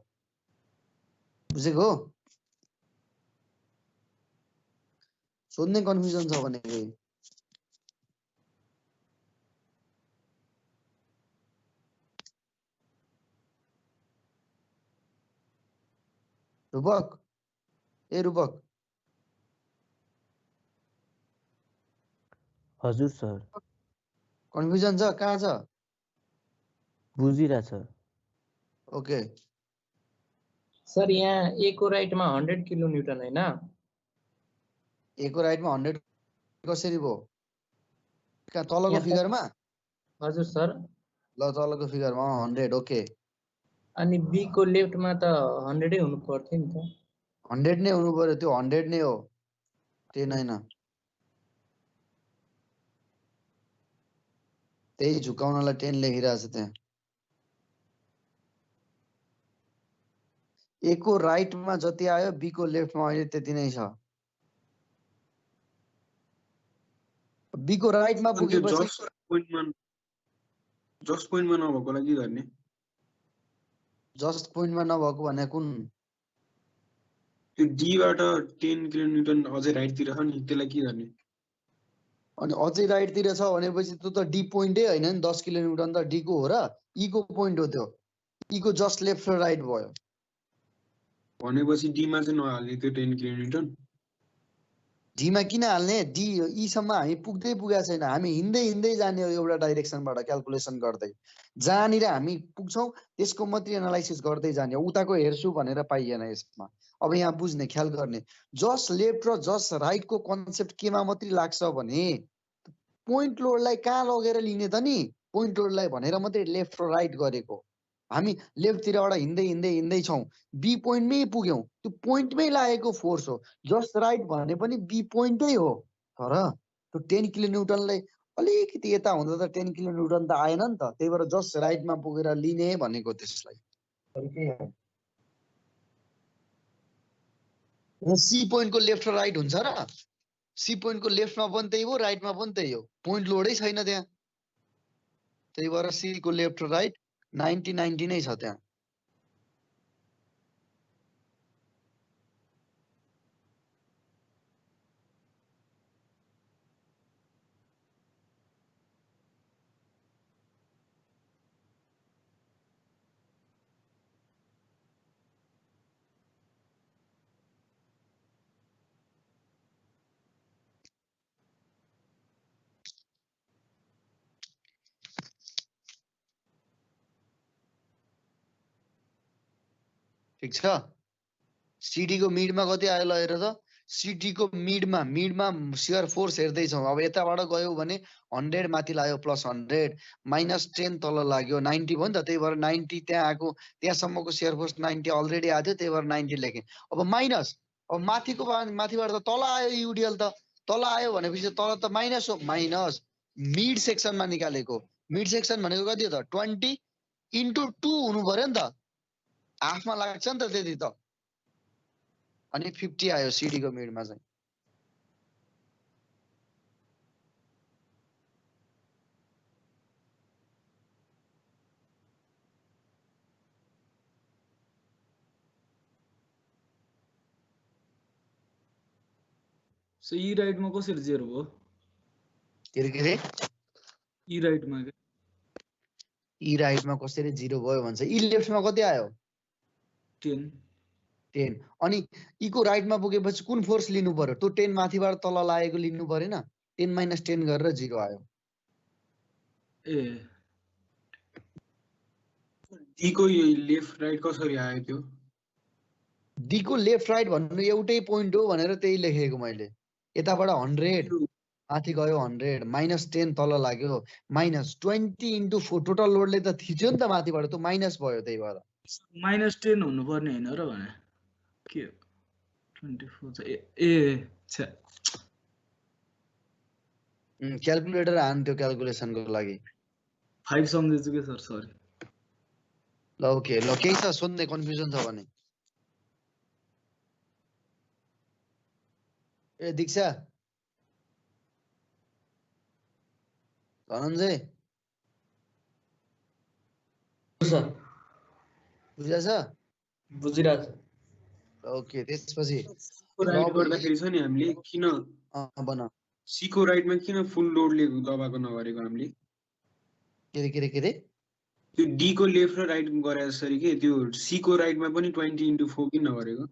बुझेको हो? सोध्ने कन्फ्युजन छ भने के? रूपक, ए रूपक। हजुर सर। कन्फ्युजन छ? कहाँ छ? बुझिरहेछ। ओके सर यहाँ ए को राइटमा 100 किलोन्युटन हैन? ए को राइटमा 100 कसरी भयो? कहाँ तलको फिगरमा? हजुर सर। ल तलको फिगरमा 100 ओके। अनि बी को लेफ्टमा त 100 हुनु पर्थ्यो नि त। 100 नै हुनु पर्यो, त्यो 100 नै हो, 10 हैन। त्यही झुकाउनलाई 10 लेखिरहेछ त्यहाँ। ए को राइटमा जति आयो बी को लेफ्टमा अहिले त्यति नै छ। बी को राइटमा पुगेपछि जस्ट पोइन्टमा नभएकोलाई के गर्ने? जस्ट पोइन्टमा नभएको भने कुन? त्यो डी बाट 10 किलोन्युटन अझै राइटतिर छ नि, त्यसलाई के गर्ने? अनि अझै राइटतिर छ भनेपछि त्यो त डी पोइन्टै हैन नि। 10 किलोन्युटन त डी को हो र ई को पोइन्ट हो त्यो। ई को जस्ट लेफ्ट र राइट भयो भनेपछि डी मा चाहिँ नहाल्ने त्यो 10 किलोन्युटन। डी मा किन हाल्ने? डी ई सम्म हामी पुगेका छैन। हामी हिँड्दै जाने हो एउटा डाइरेक्सनबाट क्याल्कुलेसन गर्दै। जहाँनिर हामी पुग्छौं त्यसको मात्रै एनालाइसिस गर्दै जाने हो। उताको हेर्छु भनेर पाइएन यसमा। अब यहाँ बुझ्ने, ख्याल गर्ने, जस्ट लेफ्ट र जस्ट राइट को कन्सेप्ट केमा मात्रै लाग्छ भने पोइन्ट लोडलाई कहाँ लगेर लिने त नि? पोइन्ट लोडलाई भनेर मात्रै लेफ्ट र राइट गरेको। हामी लेफ्टतिरबाट हिँड्दै छौं, बी पोइन्टमै पुग्यौं, त्यो पोइन्टमै लागेको फोर्स हो। जस्ट राइट भने पनि बी पोइन्टै हो। तर त्यो 10 किलोन्युटनले अलिकति यता हुँदा त 10 किलोन्युटन त आएन नि त। त्यही भएर जस्ट राइटमा पुगेर लिने भनेको त्यसलाई। सी पोइन्टको लेफ्ट र राइट हुन्छ र? सी पोइन्टको लेफ्टमा पनि त्यही हो, राइटमा पनि त्यही हो। पोइन्ट लोडै छैन त्यहाँ। त्यही भएर सी को लेफ्ट र राइट 90-90 नै छ त्यहाँ। ठिक छ सिडी को मिडमा कति आयो ल हेर त सिडी को मिडमा शियर फोर्स हेर्दैछौँ अब यताबाट गयो भने 100 माथि लाग्यो प्लस 100 माइनस 10 तल लाग्यो 90 भयो नि त त्यही भएर 90 त्यहाँ आएको त्यहाँसम्मको शियर फोर्स 90 अलरेडी आएको थियो त्यही भएर 90 लेखेँ अब माइनस अब माथिबाट त तल आयो युडिएल त तल आयो भनेपछि तल त माइनस हो माइनस मिड सेक्सनमा निकालेको मिड सेक्सन भनेको कति हो त 20 इन्टु 2 हुनु पर्यो नि त हाफमा लाग्छ नि त त्यति त अनि 50 आयो सिडी को मिडमा चाहिँ सो ई राइटमा कसरी जेरो भयो के रे ई राइटमा ई राइटमा कसरी 0 भयो भन्छ ई लेफ्टमा कति आयो 10 अनि ई को राइटमा पुगेपछि कुन फोर्स लिनु पर्यो त्यो 10 माथिबाट तल लागेको लिनु परेन 10 - 10 गरेर 0 आयो ए डी को लेफ्ट राइट कसरी आयो त्यो डी को लेफ्ट राइट भन्नु एउटै पोइन्ट हो भनेर त्यही लेखेको मैले यताबाट 100 माथि गयो 100 माइनस 10 तल लाग्यो माइनस 20 इन्टु 4 टोटल लोडले त थिच्यो नि त माथिबाट त्यो माइनस भयो त्यही भएर माइनस 10 हुनुपर्ने हैन र भने के 24 छ ए छ्या क्याल्कुलेटर हान्थ्यो क्याल्कुलेसनको लागि 5 सम्झेछु के सर सरी ल ओके ल केही छ सोध्ने कन्फ्युजन छ भने ए दीक्षा धनञ्जय सर बुझिरहेछ बुझिरहेछ ओके त्यसपछि राइट गर्दाखेरि छ नि हामीले किन बना सी को राइटमा किन फुल लोडले दबाएको नगरेको हामीले के रे त्यो डी को लेफ्ट र राइट गरे जसरी के त्यो सी को राइटमा पनि 20/4 किन नगरेको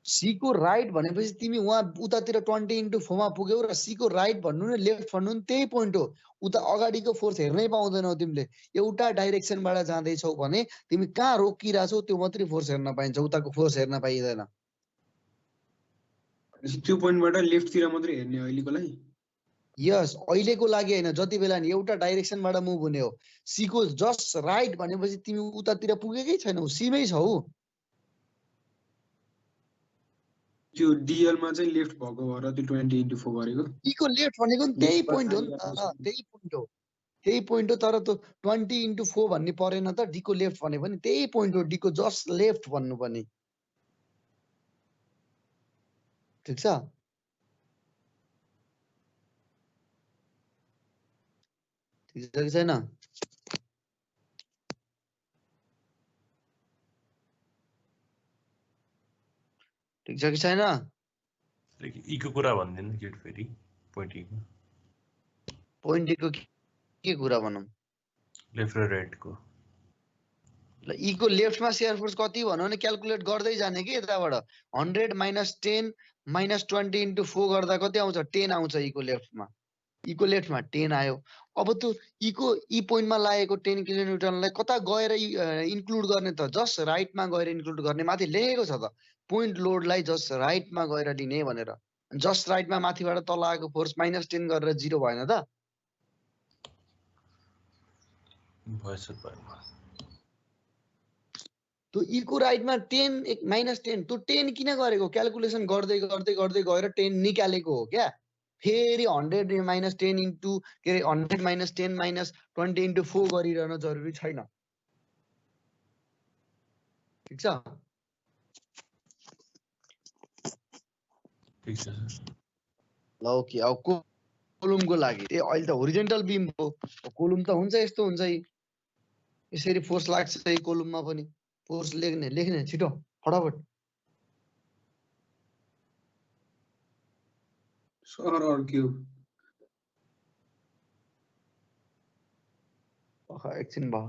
सी को राइट भनेपछि तिमी वहाँ उतातिर 20/4 मा पुग्यौ र सी को राइट भन्नु न लेफ्ट भन्नु नि त्यही पोइन्ट हो उता अगाडिको फोर्स हेर्नै पाउँदैनौ तिमीले एउटा डाइरेक्सनबाट जाँदैछौ भने तिमी कहाँ रोकिरहेछौ त्यो मात्रै फोर्स हेर्न पाइन्छ उताको फोर्स हेर्न पाइदैन त्यो पोइन्टबाट लेफ्टतिर मात्रै हेर्ने अहिलेको लागि यस अहिलेको लागि हैन जति बेला नि एउटा डाइरेक्सनबाट मुभ हुने हो सी को जस्ट राइट भनेपछि तिमी उतातिर पुगेकै छैनौ सीमै छौ त्यो डीएल मा चाहिँ लेफ्ट भएको भएर त्यो 20/4 गरेको डी को लेफ्ट भनेको नि त्यही पोइन्ट हो नि त त्यही पोइन्ट हो तर त्यो 20/4 भन्ने परेन त डी को लेफ्ट भने पनि त्यही पोइन्ट हो डी को जस्ट लेफ्ट भन्नु पनि ठीक छ ठीक छ कि छैन ठीक छ कि छैन इको कुरा भन्दिनु के फेरि पोइन्ट इको पोइन्ट इको के कुरा भनौं लेफ्ट र राइट को ल इको लेफ्टमा शेयर फोर्स कति भन्नु भने क्याल्कुलेट गर्दै जाने के यताबाट 100 - 10 - 20/4 गर्दा कति आउँछ 10 आउँछ इको लेफ्टमा 10 आयो अब त्यो इको ई पोइन्टमा लागेको 10 किलोन्युटनलाई कता गएर इन्क्लुड गर्ने त जस्ट राइटमा गएर इन्क्लुड गर्ने माथि लेखेको छ त पोइन्ट लोडलाई जस्ट राइटमा गएर लिने भनेर जस्ट राइटमा माथिबाट तल आएको फोर्स -10 गरेर 0 भएन त भएछ भयो त्यो इको राइटमा 10 -10 त्यो 10 किन गरेको क्याल्कुलेसन गर्दै गएर 10 निकालेको हो क्या फेरि 100 - 10 इन्टु के अरे 100 - 10 - 20/4 गरिरहन जरुरी छैन ठीक छ ठीक छ ल ओके अब कोलुमको लागि ए अहिले त होरिजेन्टल बीम हो कोलुम त हुन्छ यस्तो हुन्छ यसरी फोर्स लाग्छ यही कोलुममा पनि फोर्स लेख्ने छिटो फटाफट सर अर्क्यो एकछिन भयो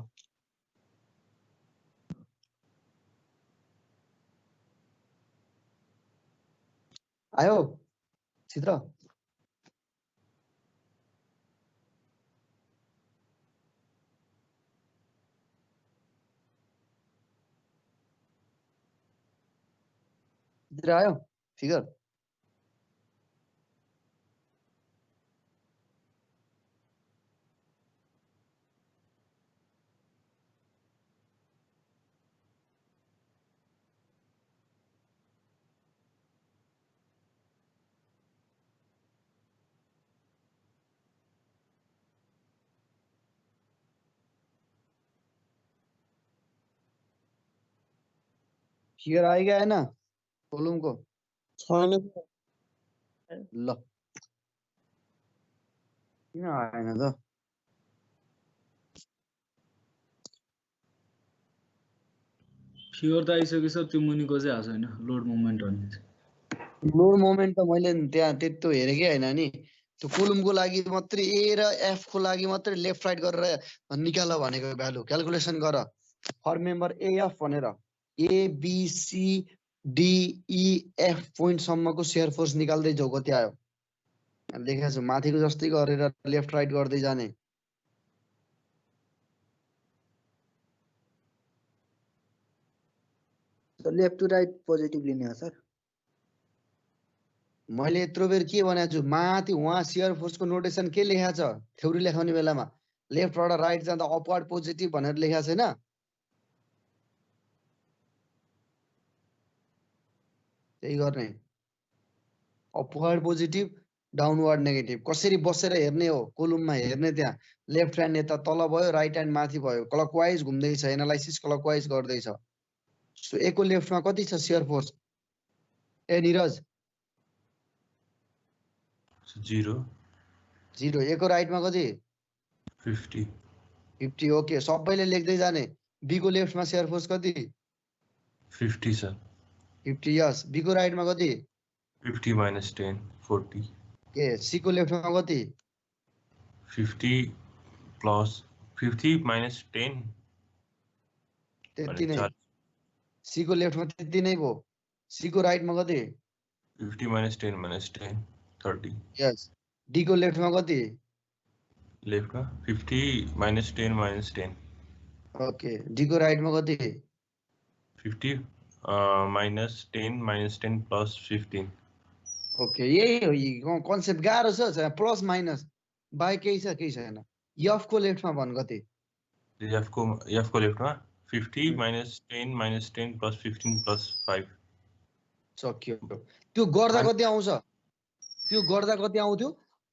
आयो चित्र तिर आयो फिगर फिगर आइगयो आएन कोलुमको छैन ल किन आएन त फिगर त आइसक्यो सर त्यो मुनिको चाहिँ आएको छैन लोड मोमेन्ट भन्ने चाहिँ। लोड मोमेन्ट त मैले त्यहाँ त्यस्तो हेरेकै होइन नि त्यो कोलुमको लागि मात्रै ए र एफ को लागि मात्रै लेफ्ट राइट गरेर निकाल भनेको भ्यालु क्यालकुलेसन गर फर मेम्बर एएफ भनेर एबिसी डिइएफ पोइन्टसम्मको सेयर फोर्स निकाल्दै जाऊ कति आयो लेखेको छु माथिको जस्तै गरेर लेफ्ट राइट गर्दै जाने लेफ्ट टु राइट पोजिटिभ लिने हो सर मैले यत्रो बेर के भनेको छु माथि उहाँ सेयर फोर्सको नोटेसन के लेखेको छ थ्योरी लेखाउने बेलामा लेफ्टबाट राइट जाँदा अपवार्ड पोजिटिभ भनेर लेखेको छैन त्यही गर्ने अपवार्ड पोजिटिभ डाउनवार्ड नेगेटिभ कसरी बसेर हेर्ने हो कोलुममा हेर्ने त्यहाँ लेफ्ट ह्यान्ड यता तल भयो राइट ह्यान्ड माथि भयो क्लकवाइज घुम्दैछ एनालाइसिस क्लकवाइज गर्दैछ सो एको लेफ्टमा कति छ सेयर फोर्स ए निरज 0 0 एको राइटमा कति 50 50 ओके सबैले लेख्दै जाने बी को लेफ्टमा सेयर फोर्स कति 50 सर 50 यस बी को राइटमा कति 50 minus 10 40 के सी को लेफ्टमा कति 50 plus 50 minus 10 त्यति नै 4 सी को लेफ्टमा त्यति नै भयो सी को राइटमा कति 50 minus 10 minus 10 30 यस डी को लेफ्टमा कति लेफ्ट में 50 minus 10 minus 10 ओके डी को राइटमा कति 50 minus 10 minus 10 plus 15 ओके यही हो कन्सेप्ट गाह्रो छ प्लस माइनस बाई केही छैन एफ को लेफ्टमा भन कति एफ को लेफ्ट में 50 minus 10 minus 10 plus 15 plus 5 सक्यो त्यो गर्दा कति आउँछ त्यो गर्दा कति आउँथ्यो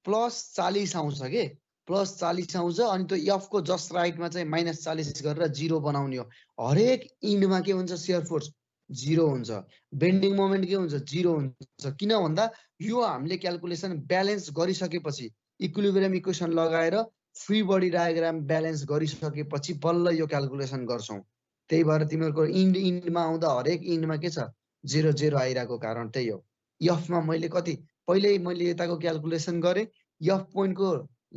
प्लस 40 आउँछ के प्लस 40 आउँछ अनि त्यो एफ को जस्ट राइटमा चाहिँ माइनस 40 गरेर 0 बनाउने हो हरेक इन्डमा के हुन्छ सेयर फोर्स 0 हुन्छ बेन्डिङ मोमेन्ट के हुन्छ 0 हुन्छ किन भन्दा यो हामीले क्याल्कुलेसन ब्यालेन्स गरिसकेपछि इक्विलिब्रियम इक्वेसन लगाएर फ्री बडी डायग्राम ब्यालेन्स गरिसकेपछि बल्ल यो क्याल्कुलेसन गर्छौं त्यही भएर तिमीहरुको इन्डमा आउँदा हरेक इन्डमा के छ 0 0 आइराको कारण त्यही हो एफ मा मैले कति पहिले मैले यताको क्याल्कुलेसन गरे एफ पोइन्ट को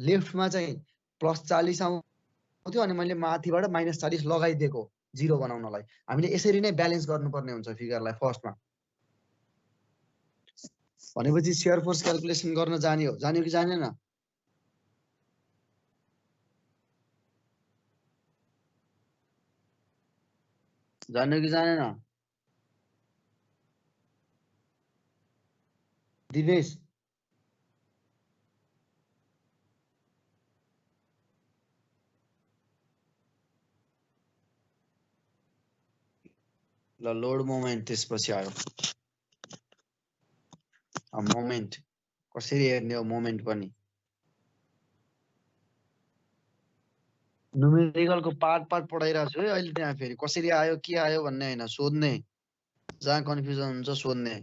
लेफ्टमा चाहिँ प्लस 40 आउँथ्यो अनि मैले माथिबाट माइनस 40 लगाइदिएको 0 बनाउनलाई हामीले यसरी नै ब्यालेन्स गर्नुपर्ने हुन्छ फिगरलाई फर्स्टमा भनेपछि शेयर फोर्स क्याल्कुलेसन गर्न जान्यो कि जानेन जान्यो कि जानेन दिनेश ल लोड मोमेन्ट त्यसपछि आयो मोमेन्ट कसरी हेर्ने हो मोमेन्ट पनि न्युमेरिकलको पार्ट पढाइरहेको छु है अहिले त्यहाँ फेरि कसरी आयो के आयो भन्ने हैन सोध्ने जहाँ कन्फ्युजन हुन्छ सोध्ने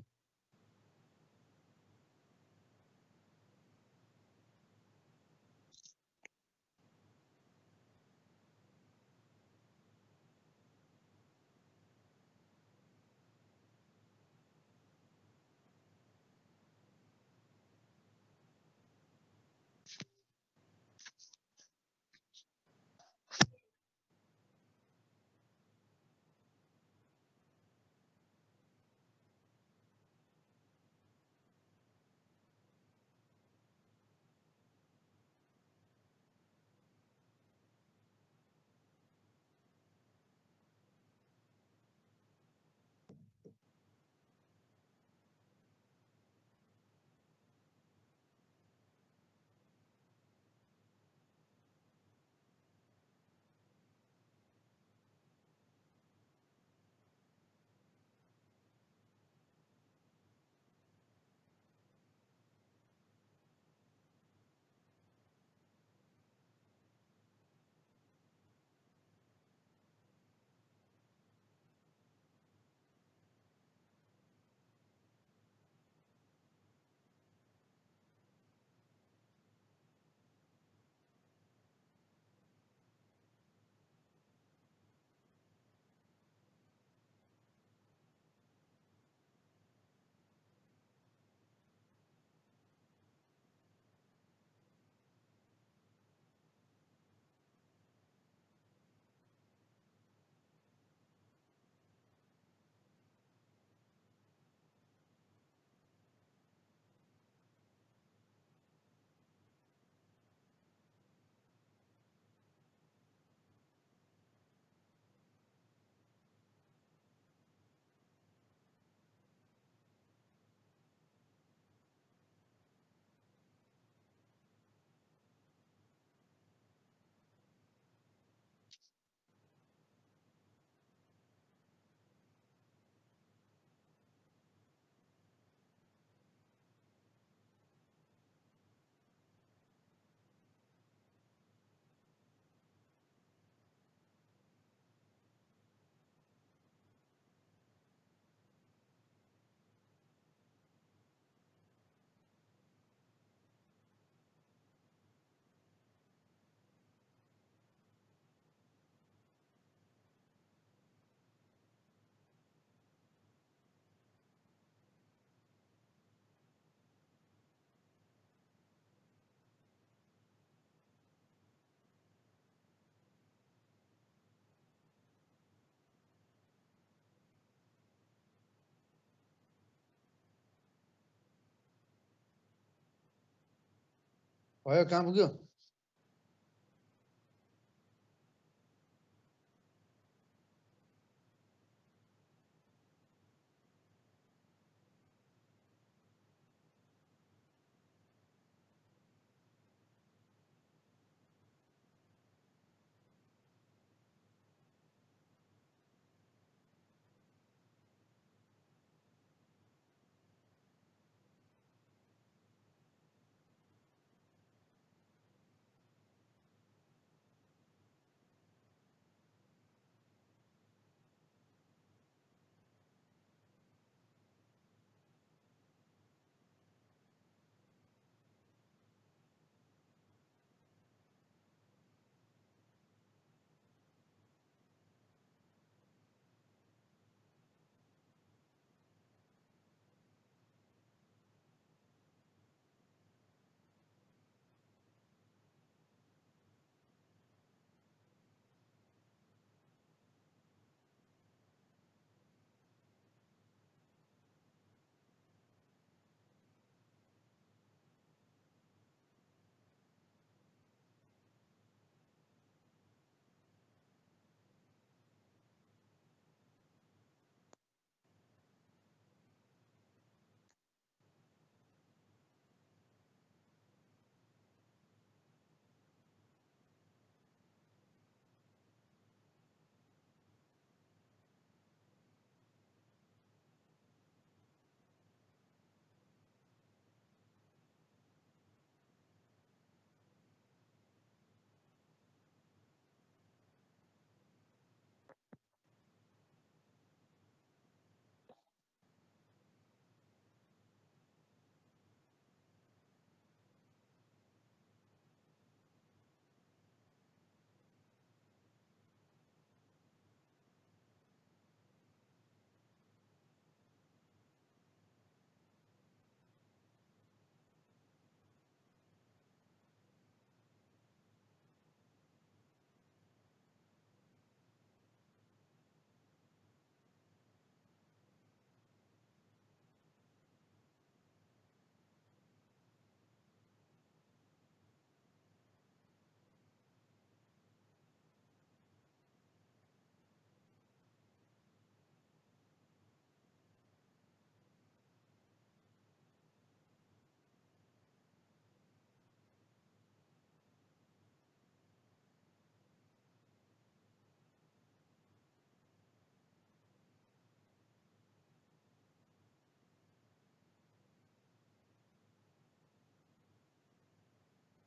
भयो कहाँ पुग्यो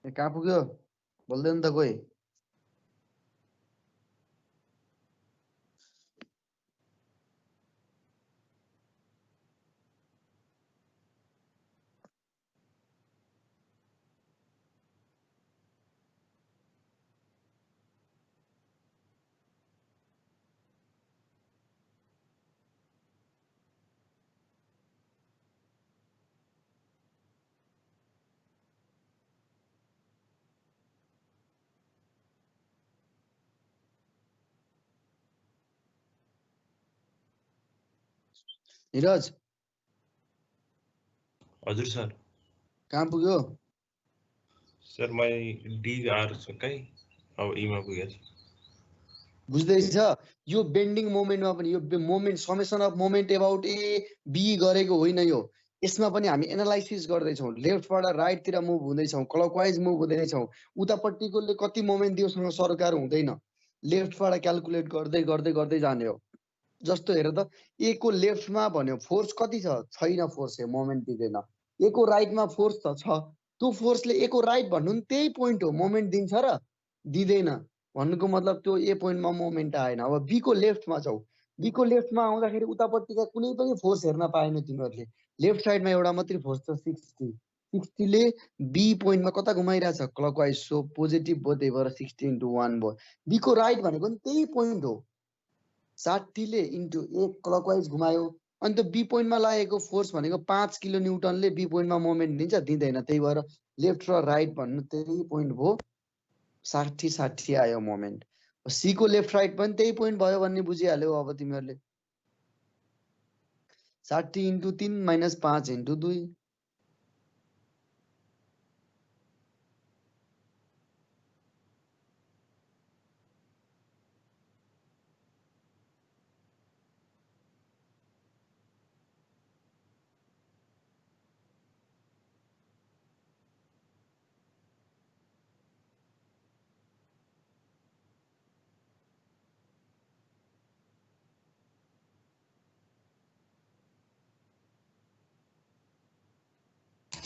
कहाँ पुग्यो बोल्दैन त कोही निरज हजुर सर कहाँ पुग्यो सर मैं डीआर कहीँ अब ईमा पुगेछ बुझ्दैछ यो बेन्डिङ मोमेन्टमा पनि यो moment summation of moment about A B गरेको होइन यो यसमा पनि हामी एनालाइसिस गर्दैछौँ लेफ्टबाट राइटतिर मुभ हुँदैछौँ क्लकवाइज मुभ हुँदैछौँ उतापट्टिकोले कति मोमेन्ट दियोसँग सरकार हुँदैन लेफ्टबाट क्यालकुलेट गर्दै गर्दै गर्दै जाने हो जस्तो हेर त ए को लेफ्टमा भन्यो फोर्स कति छ छैन फोर्स मोमेन्ट दिँदैन ए को राइटमा फोर्स त छ त्यो फोर्सले ए को राइट भन्नु नि त्यही पोइन्ट हो मोमेन्ट दिन्छ र दिँदैन भन्नुको मतलब त्यो ए पोइन्टमा मोमेन्ट आएन अब बी को लेफ्टमा छौ बी को लेफ्टमा आउँदाखेरि उतापट्टिका कुनै पनि फोर्स हेर्न पाएन तिमीहरूले लेफ्ट साइडमा एउटा मात्रै फोर्स छ 60 ले बी पोइन्टमा कता घुमाइरहेछ क्लकवाइज सो पोजिटिभ भयो त्यही भएर 60 into 1 भयो बी को राइट भनेको नि त्यही पोइन्ट हो 60 ले इन्टु एक क्लकवाइज घुमायो अनि त्यो बी पोइन्टमा लागेको फोर्स भनेको 5 किलो न्युटनले बी पोइन्टमा मोमेन्ट दिन्छ दिँदैन त्यही भएर लेफ्ट र राइट भन्नु त्यही पोइन्ट भयो 60 आयो मोमेन्ट सी को लेफ्ट राइट पनि त्यही पोइन्ट भयो भन्ने बुझिहाल्यो अब तिमीहरूले 60 into 3 - 5 into 2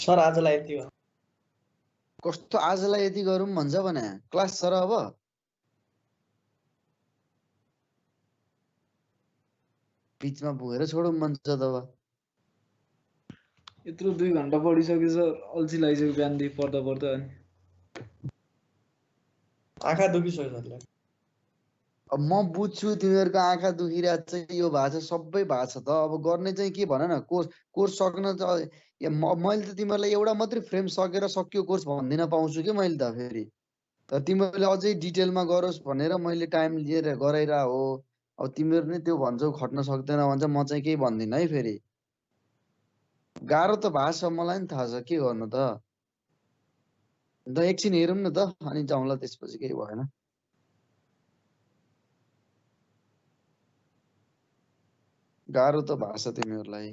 सर आजलाई यति हो। कस्तो आजलाई यति गरौँ भन्छ भने क्लास छ र अब बिचमा पुगेर छोडौँ भन्छ तब यत्रो 2 घण्टा पढिसक्यो सर, अल्छी लागिसक्यो बिहानदेखि पढ्दा पढ्दा अनि आँखा दुखिसक्यो सरलाई। अब म बुझ्छु तिमीहरूको आँखा दुखिरहेको छ यो भएको छ सबै भएको छ त अब गर्ने चाहिँ के भन न कोर्स सक्न मैले त तिमीहरूलाई एउटा मात्रै फ्रेम सकेर सकियो कोर्स भन्दिन पाउँछु कि मैले त फेरि तर तिमीहरूले अझै डिटेलमा गरोस् भनेर मैले टाइम लिएर गराइरह हो। अब तिमीहरू नै त्यो भन्छौ खट्न सक्दैन भन्छ म चाहिँ केही भन्दिनँ है फेरि गाह्रो त भएको छ मलाई नि थाहा छ के गर्नु त अन्त एकछिन हेरौँ न त अनि जाउँला त्यसपछि केही भएन। गाह्रो त भएको छ तिमीहरूलाई।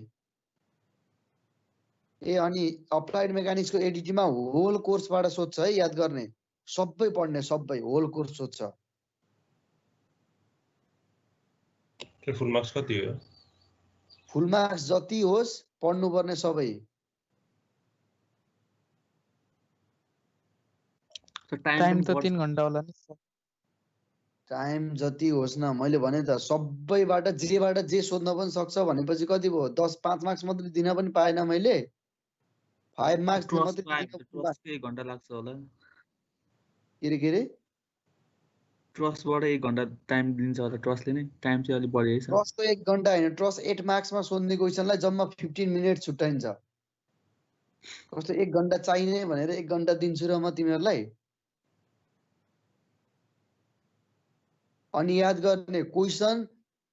ए अनि अप्लाइड मेकानिक्सको एडिटीमा होल कोर्सबाट सोध्छ है याद गर्ने सबै पढ्ने सबै होल कोर्स सोध्छ। त्यो फुल मार्क्स कति हो? फुल मार्क्स जति होस् पढ्नुपर्ने सबै। टाइम त 3 घण्टा होला नि सर। टाइम जति होस् न मैले भने त सबैबाट जेबाट जे सोध्न पनि सक्छ भनेपछि कति भयो 5 मार्क्स मात्रै दिन पनि पाएन मैले 5 मार्क्स मात्रै दिन 1 घण्टा लाग्छ होला। के रे ट्रस्टबाट 1 घण्टा टाइम दिन्छ होला ट्रस्टले नै टाइम चाहिँ अलि बढी है सर। ट्रस्टको 1 घण्टा हैन ट्रस्ट 8 मार्क्समा सोध्ने क्वेशनलाई जम्मा 15 मिनेट छुट्टाइन्छ। कस्तो 1 घण्टा चाहिने भनेर 1 घण्टा दिन्छु र म तिमीहरूलाई। अनि याद गर्ने क्वेशन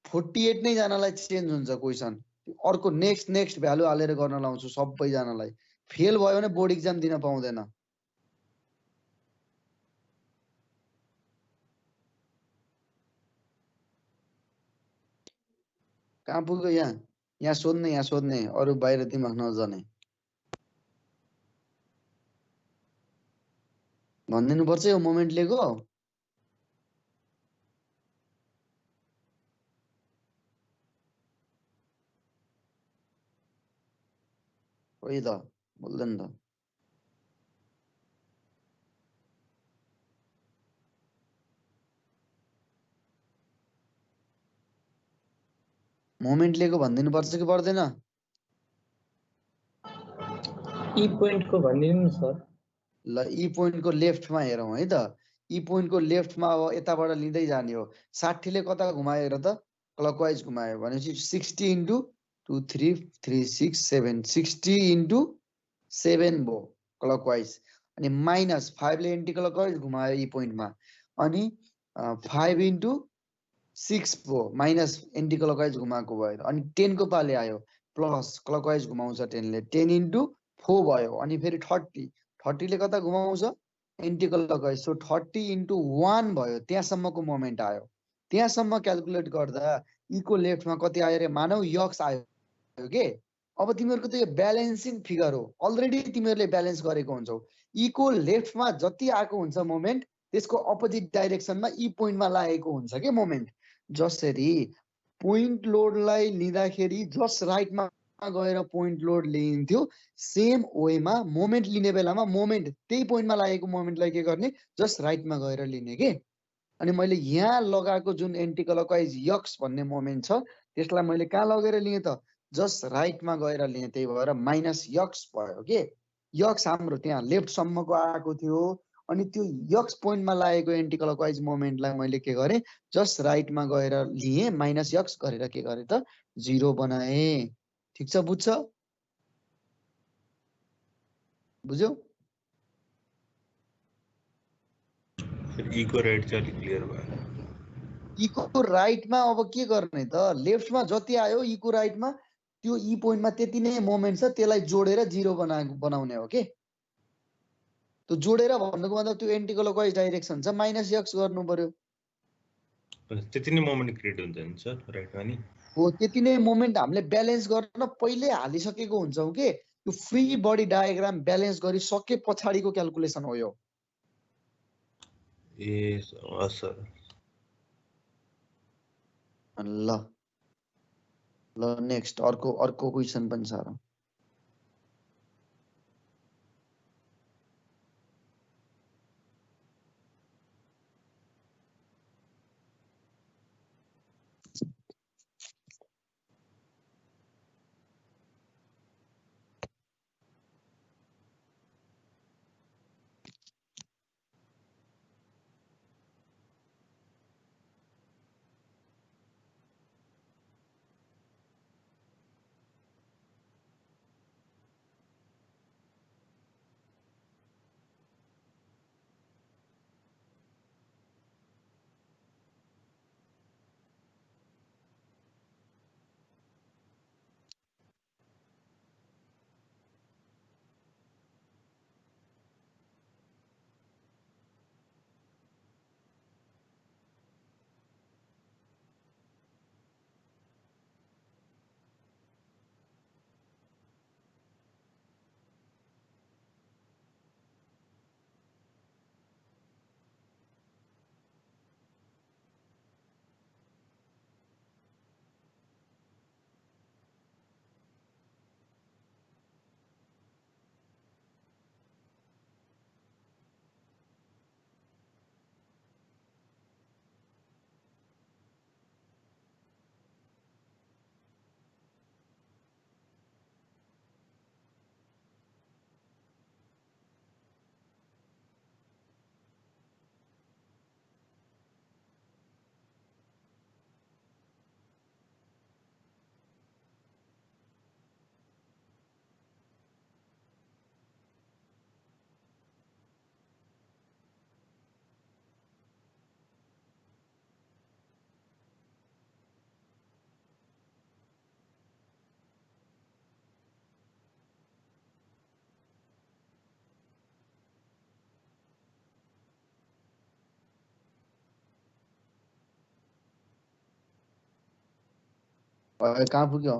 48 नै जनालाई चेन्ज हुन्छ क्वेशन अर्को नेक्स्ट भ्यालु हालेर गर्न लाउँछु सबैजनालाई फेल भयो भने बोर्ड इक्जाम दिन पाउँदैन। कहाँ पुग्यो यहाँ सोध्ने अरू बाहिर दिमाग नजाने भनिदिनु पर्छ यो मोमेन्ट लिएको खोइ त बोल्दैन त। मोमेन्ट लिएको भनिदिनु पर्छ कि पर्दैन? ई पोइन्टको भनिदिनु नि सर। ल ई पोइन्टको लेफ्टमा हेरौँ है त ई पोइन्टको लेफ्टमा अब यताबाट लिँदै जाने हो 60 ले कता घुमायो र त क्लकवाइज घुमायो भनेपछि 60 × 2 3 3 6 7 60 × 7 भयो क्लकवाइज अनि माइनस 5 ले एन्टी क्लकवाइज घुमायो ई पोइन्टमा अनि 5 × 6 भयो माइनस एन्टी क्लकवाइज घुमाएको भयो अनि 10 को पाले आयो प्लस क्लकवाइज घुमाउँछ 10 ले 10 × 4 भयो अनि फेरि 30 ले कता घुमाउँछ एन्टी क्लकवाइज सो 30 × 1 भयो त्यहाँसम्मको मोमेन्ट आयो। त्यहाँसम्म क्याल्कुलेट गर्दा इको लेफ्टमा कति आयो रे मानौ यक्स आयो के। अब तिमीहरूको त यो ब्यालेन्सिङ फिगर हो अलरेडी तिमीहरूले ब्यालेन्स गरेको हुन्छौ इको लेफ्टमा जति आएको हुन्छ मोमेन्ट त्यसको अपोजिट डाइरेक्सनमा ई पोइन्टमा लागेको हुन्छ के मोमेन्ट। जसरी पोइन्ट लोडलाई लिँदाखेरि जस्ट राइटमा गएर पोइन्ट लोड लिइन्थ्यो सेम वेमा मोमेन्ट लिने बेलामा मोमेन्ट त्यही पोइन्टमा लागेको मोमेन्टलाई के गर्ने जस्ट राइटमा गएर लिने के। अनि मैले यहाँ लगाएको जुन एन्टी क्लकवाइज यक्स भन्ने मोमेन्ट छ त्यसलाई मैले कहाँ लगेर लिएँ त जस्ट राइटमा गएर लिएँ त्यही भएर माइनस यक्स भयो के। यक्स हाम्रो त्यहाँ लेफ्टसम्मको आएको थियो अनि त्यो यक्स पोइन्टमा लागेको एन्टी क्लकवाइज मोमेन्टलाई मैले के गरेँ जस्ट राइटमा गएर लिएँ माइनस यक्स गरेर के गरेँ त 0 बनाएँ। ठिक छ बुझ्छ बुझ्यौ? इको राइट चाहिँ अलिक क्लियर भयो। इको राइटमा अब के गर्ने त लेफ्टमा जति आयो इको राइटमा त्यो ई पोइन्टमा त्यति नै मोमेन्ट छ त्यसलाई जोडेर 0 बनाउने हो के। त्यो जोडेर भन्नुको मतलब त्यो एन्टी क्लकवाइज डाइरेक्सन छ माइनस यक्स गर्नु पर्यो। त्यति नै मोमेन्ट क्रिएट हुन्छ नि सर राइटमा नि हो त्यति नै मोमेन्ट हामीले ब्यालेन्स गर्न पहिले हालिसकेको हुन्छौँ के। त्यो फ्री बडी डायग्राम ब्यालेन्स गरी सके पछाडिको क्याल्कुलेसन हो यो। ए सर ल ल नेक्स्ट अर्को क्वेसन पनि छ र कहाँ पुग्यो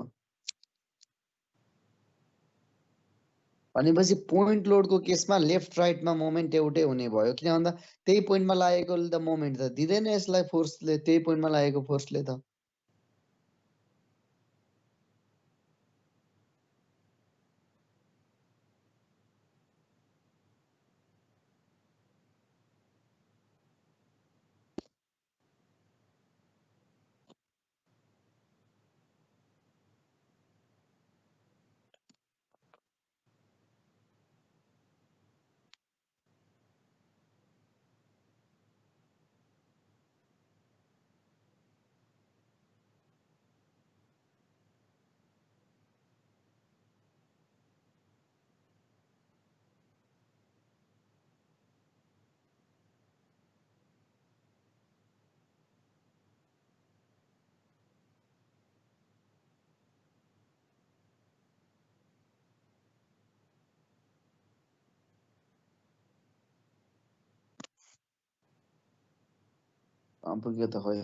भनेपछि पोइन्ट लोडको केसमा लेफ्ट राइटमा मोमेन्ट एउटै हुने भयो किन भन्दा त्यही पोइन्टमा लागेको त मोमेन्ट त दिँदैन यसलाई फोर्सले त्यही पोइन्टमा लागेको फोर्सले त पुग्यो त खोइ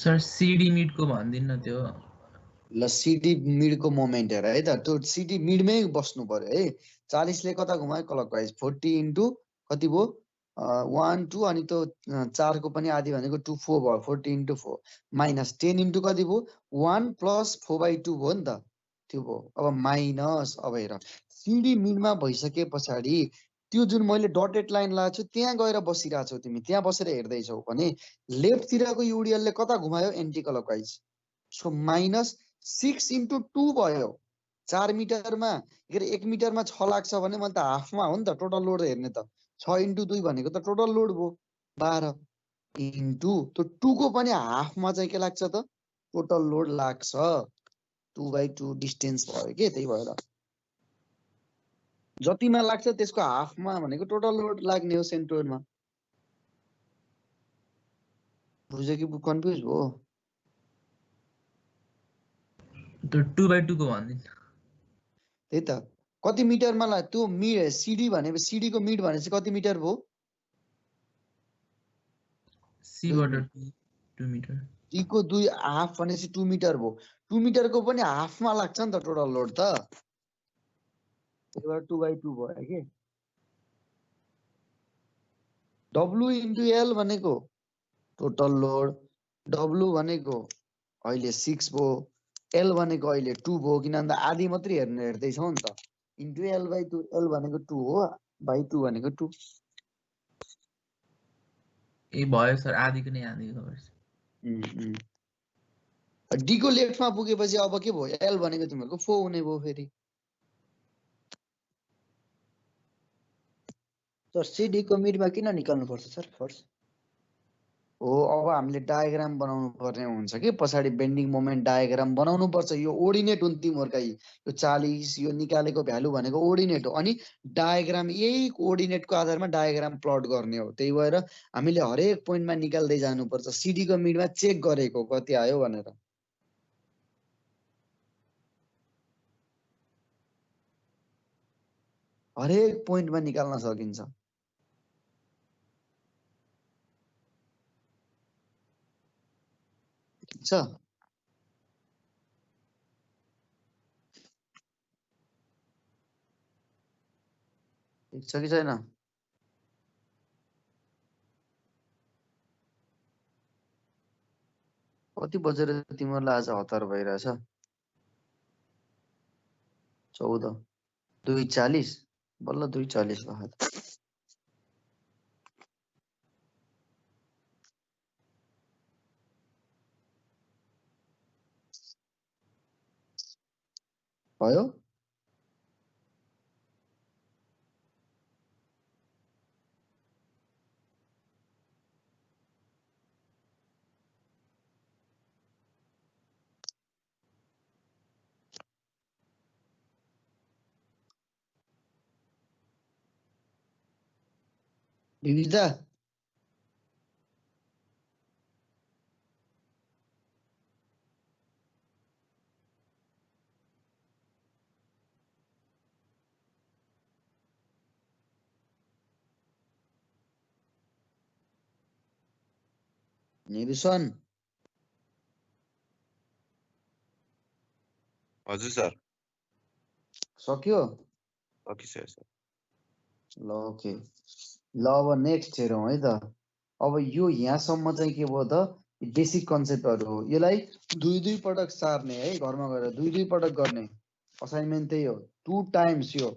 सर सिडी मिडको भनिदिनु न त्यो ल सिडी मिडको मोमेन्ट हेर है त त्यो सिडी मिडमै बस्नु पर्यो है 40 ले कता घुमायो क्लकवाइज 40 इन्टु कति भयो 1 2 अनि त्यो 4 को पनि आधी भनेको 2 4 भयो 40 इन्टु 4 माइनस 10 इन्टु कति भयो 1 प्लस 4/2 भयो नि त त्यो भयो अब माइनस अब हेर सिडी मिडमा भइसके पछाडि त्यो जुन मैले डटेड लाइन लगाएको छु त्यहाँ गएर बसिरहेको छौ तिमी त्यहाँ बसेर हेर्दैछौ भने लेफ्टतिरको युडिएलले कता घुमायो anticlockwise so minus 6 into 2 भयो 4 मिटरमा के अरे 1 मिटरमा 6 लाग्छ भने मैले त हाफमा हो नि त टोटल लोड हेर्ने त 6 इन्टु 2 भनेको त टोटल लोड भयो 12 इन्टु त्यो 2 को पनि हाफमा चाहिँ के लाग्छ त टोटल लोड लाग्छ 2/2 डिस्टेन्स भयो के त्यही भएर जतिमा लाग्छ त्यसको हाफमा भनेको टोटल लोड लाग्ने हो सेन्टरमा बुझ्यो कि कन्फ्युज भयो त्यो 2/2 को भनिदिनु त्यही त कति मिटरमा ला त्यो सिडी भने सिडी को मिड भनेपछि कति मिटर भयो सी बाट 2 मिटर टी को 2 हाफ भनेपछि 2 मिटर भयो 2 मिटरको पनि हाफमा लाग्छ नि त टोटल लोड त त्यही भएर 2/2 भयो के डब्लु इन्टु एल भनेको टोटल लोड डब्लु भनेको अहिले 6 भयो एल भनेको अहिले 2 भयो किन भन्दा आधी मात्रै हेर्दैछौ नि त इन्टु L/2 एल भनेको 2 हो बाइ 2 भनेको 2 ए भयो सर आधीको नै आधीको गर्छ डी को लेफ्टमा पुगेपछि अब के भयो एल भनेको तिमीहरुको 4 हुने भयो फेरि सर सिडी को मिडमा किन निकाल्नु पर्छ सर फर्स्ट हो अब हामीले डायग्राम बनाउनु पर्ने हुन्छ के पछाडी बेन्डिङ मोमेन्ट डायग्राम बनाउनु पर्छ यो ओर्डिनेट हुन् तिमीहरुका यो 40 यो निकालेको भ्यालु भनेको ओर्डिनेट हो अनि डायग्राम यही कोअर्डिनेटको आधारमा डायग्राम प्लट गर्ने हो त्यही भएर हामीले हरेक पोइन्टमा निकाल्दै जानुपर्छ सिडी को मिडमा चेक गरेको कति आयो भनेर हरेक पोइन्टमा निकाल्न सकिन्छ ठीक छ ठीक छ कि छैन कति बजेर तिमीहरुलाई आज हतार भइरहेछ 14 2:40 बल्ल 2:40 भयो भयो विविधता निरुसन हजुर सर सक्यो सकिसक्यो सर ल ओके ल अब नेक्स्ट हेरौँ है त अब यो यहाँसम्म चाहिँ के भयो त बेसिक कन्सेप्टहरू हो यसलाई दुई पटक सार्ने है घरमा गएर दुई पटक गर्ने असाइनमेन्ट त्यही हो 2 टाइम्स यो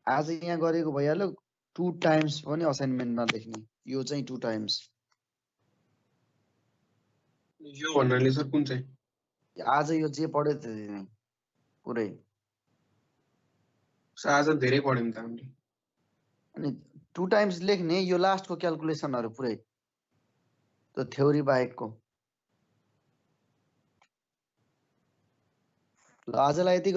आज यहाँ गरेको भइहाल्यो 2 टाइम्स पनि असाइनमेन्टमा लेख्ने यो चाहिँ 2 टाइम्स यो भन्नाले सर कुन चाहिँ आज यो जे पढ्यो त्यति नै पुरै आज धेरै पढ्यौँ त हामीले अनि 2 टाइम्स लेख्ने यो लास्टको क्याल्कुलेसनहरू पुरै त्यो थ्योरी बाहेकको ल आजलाई यति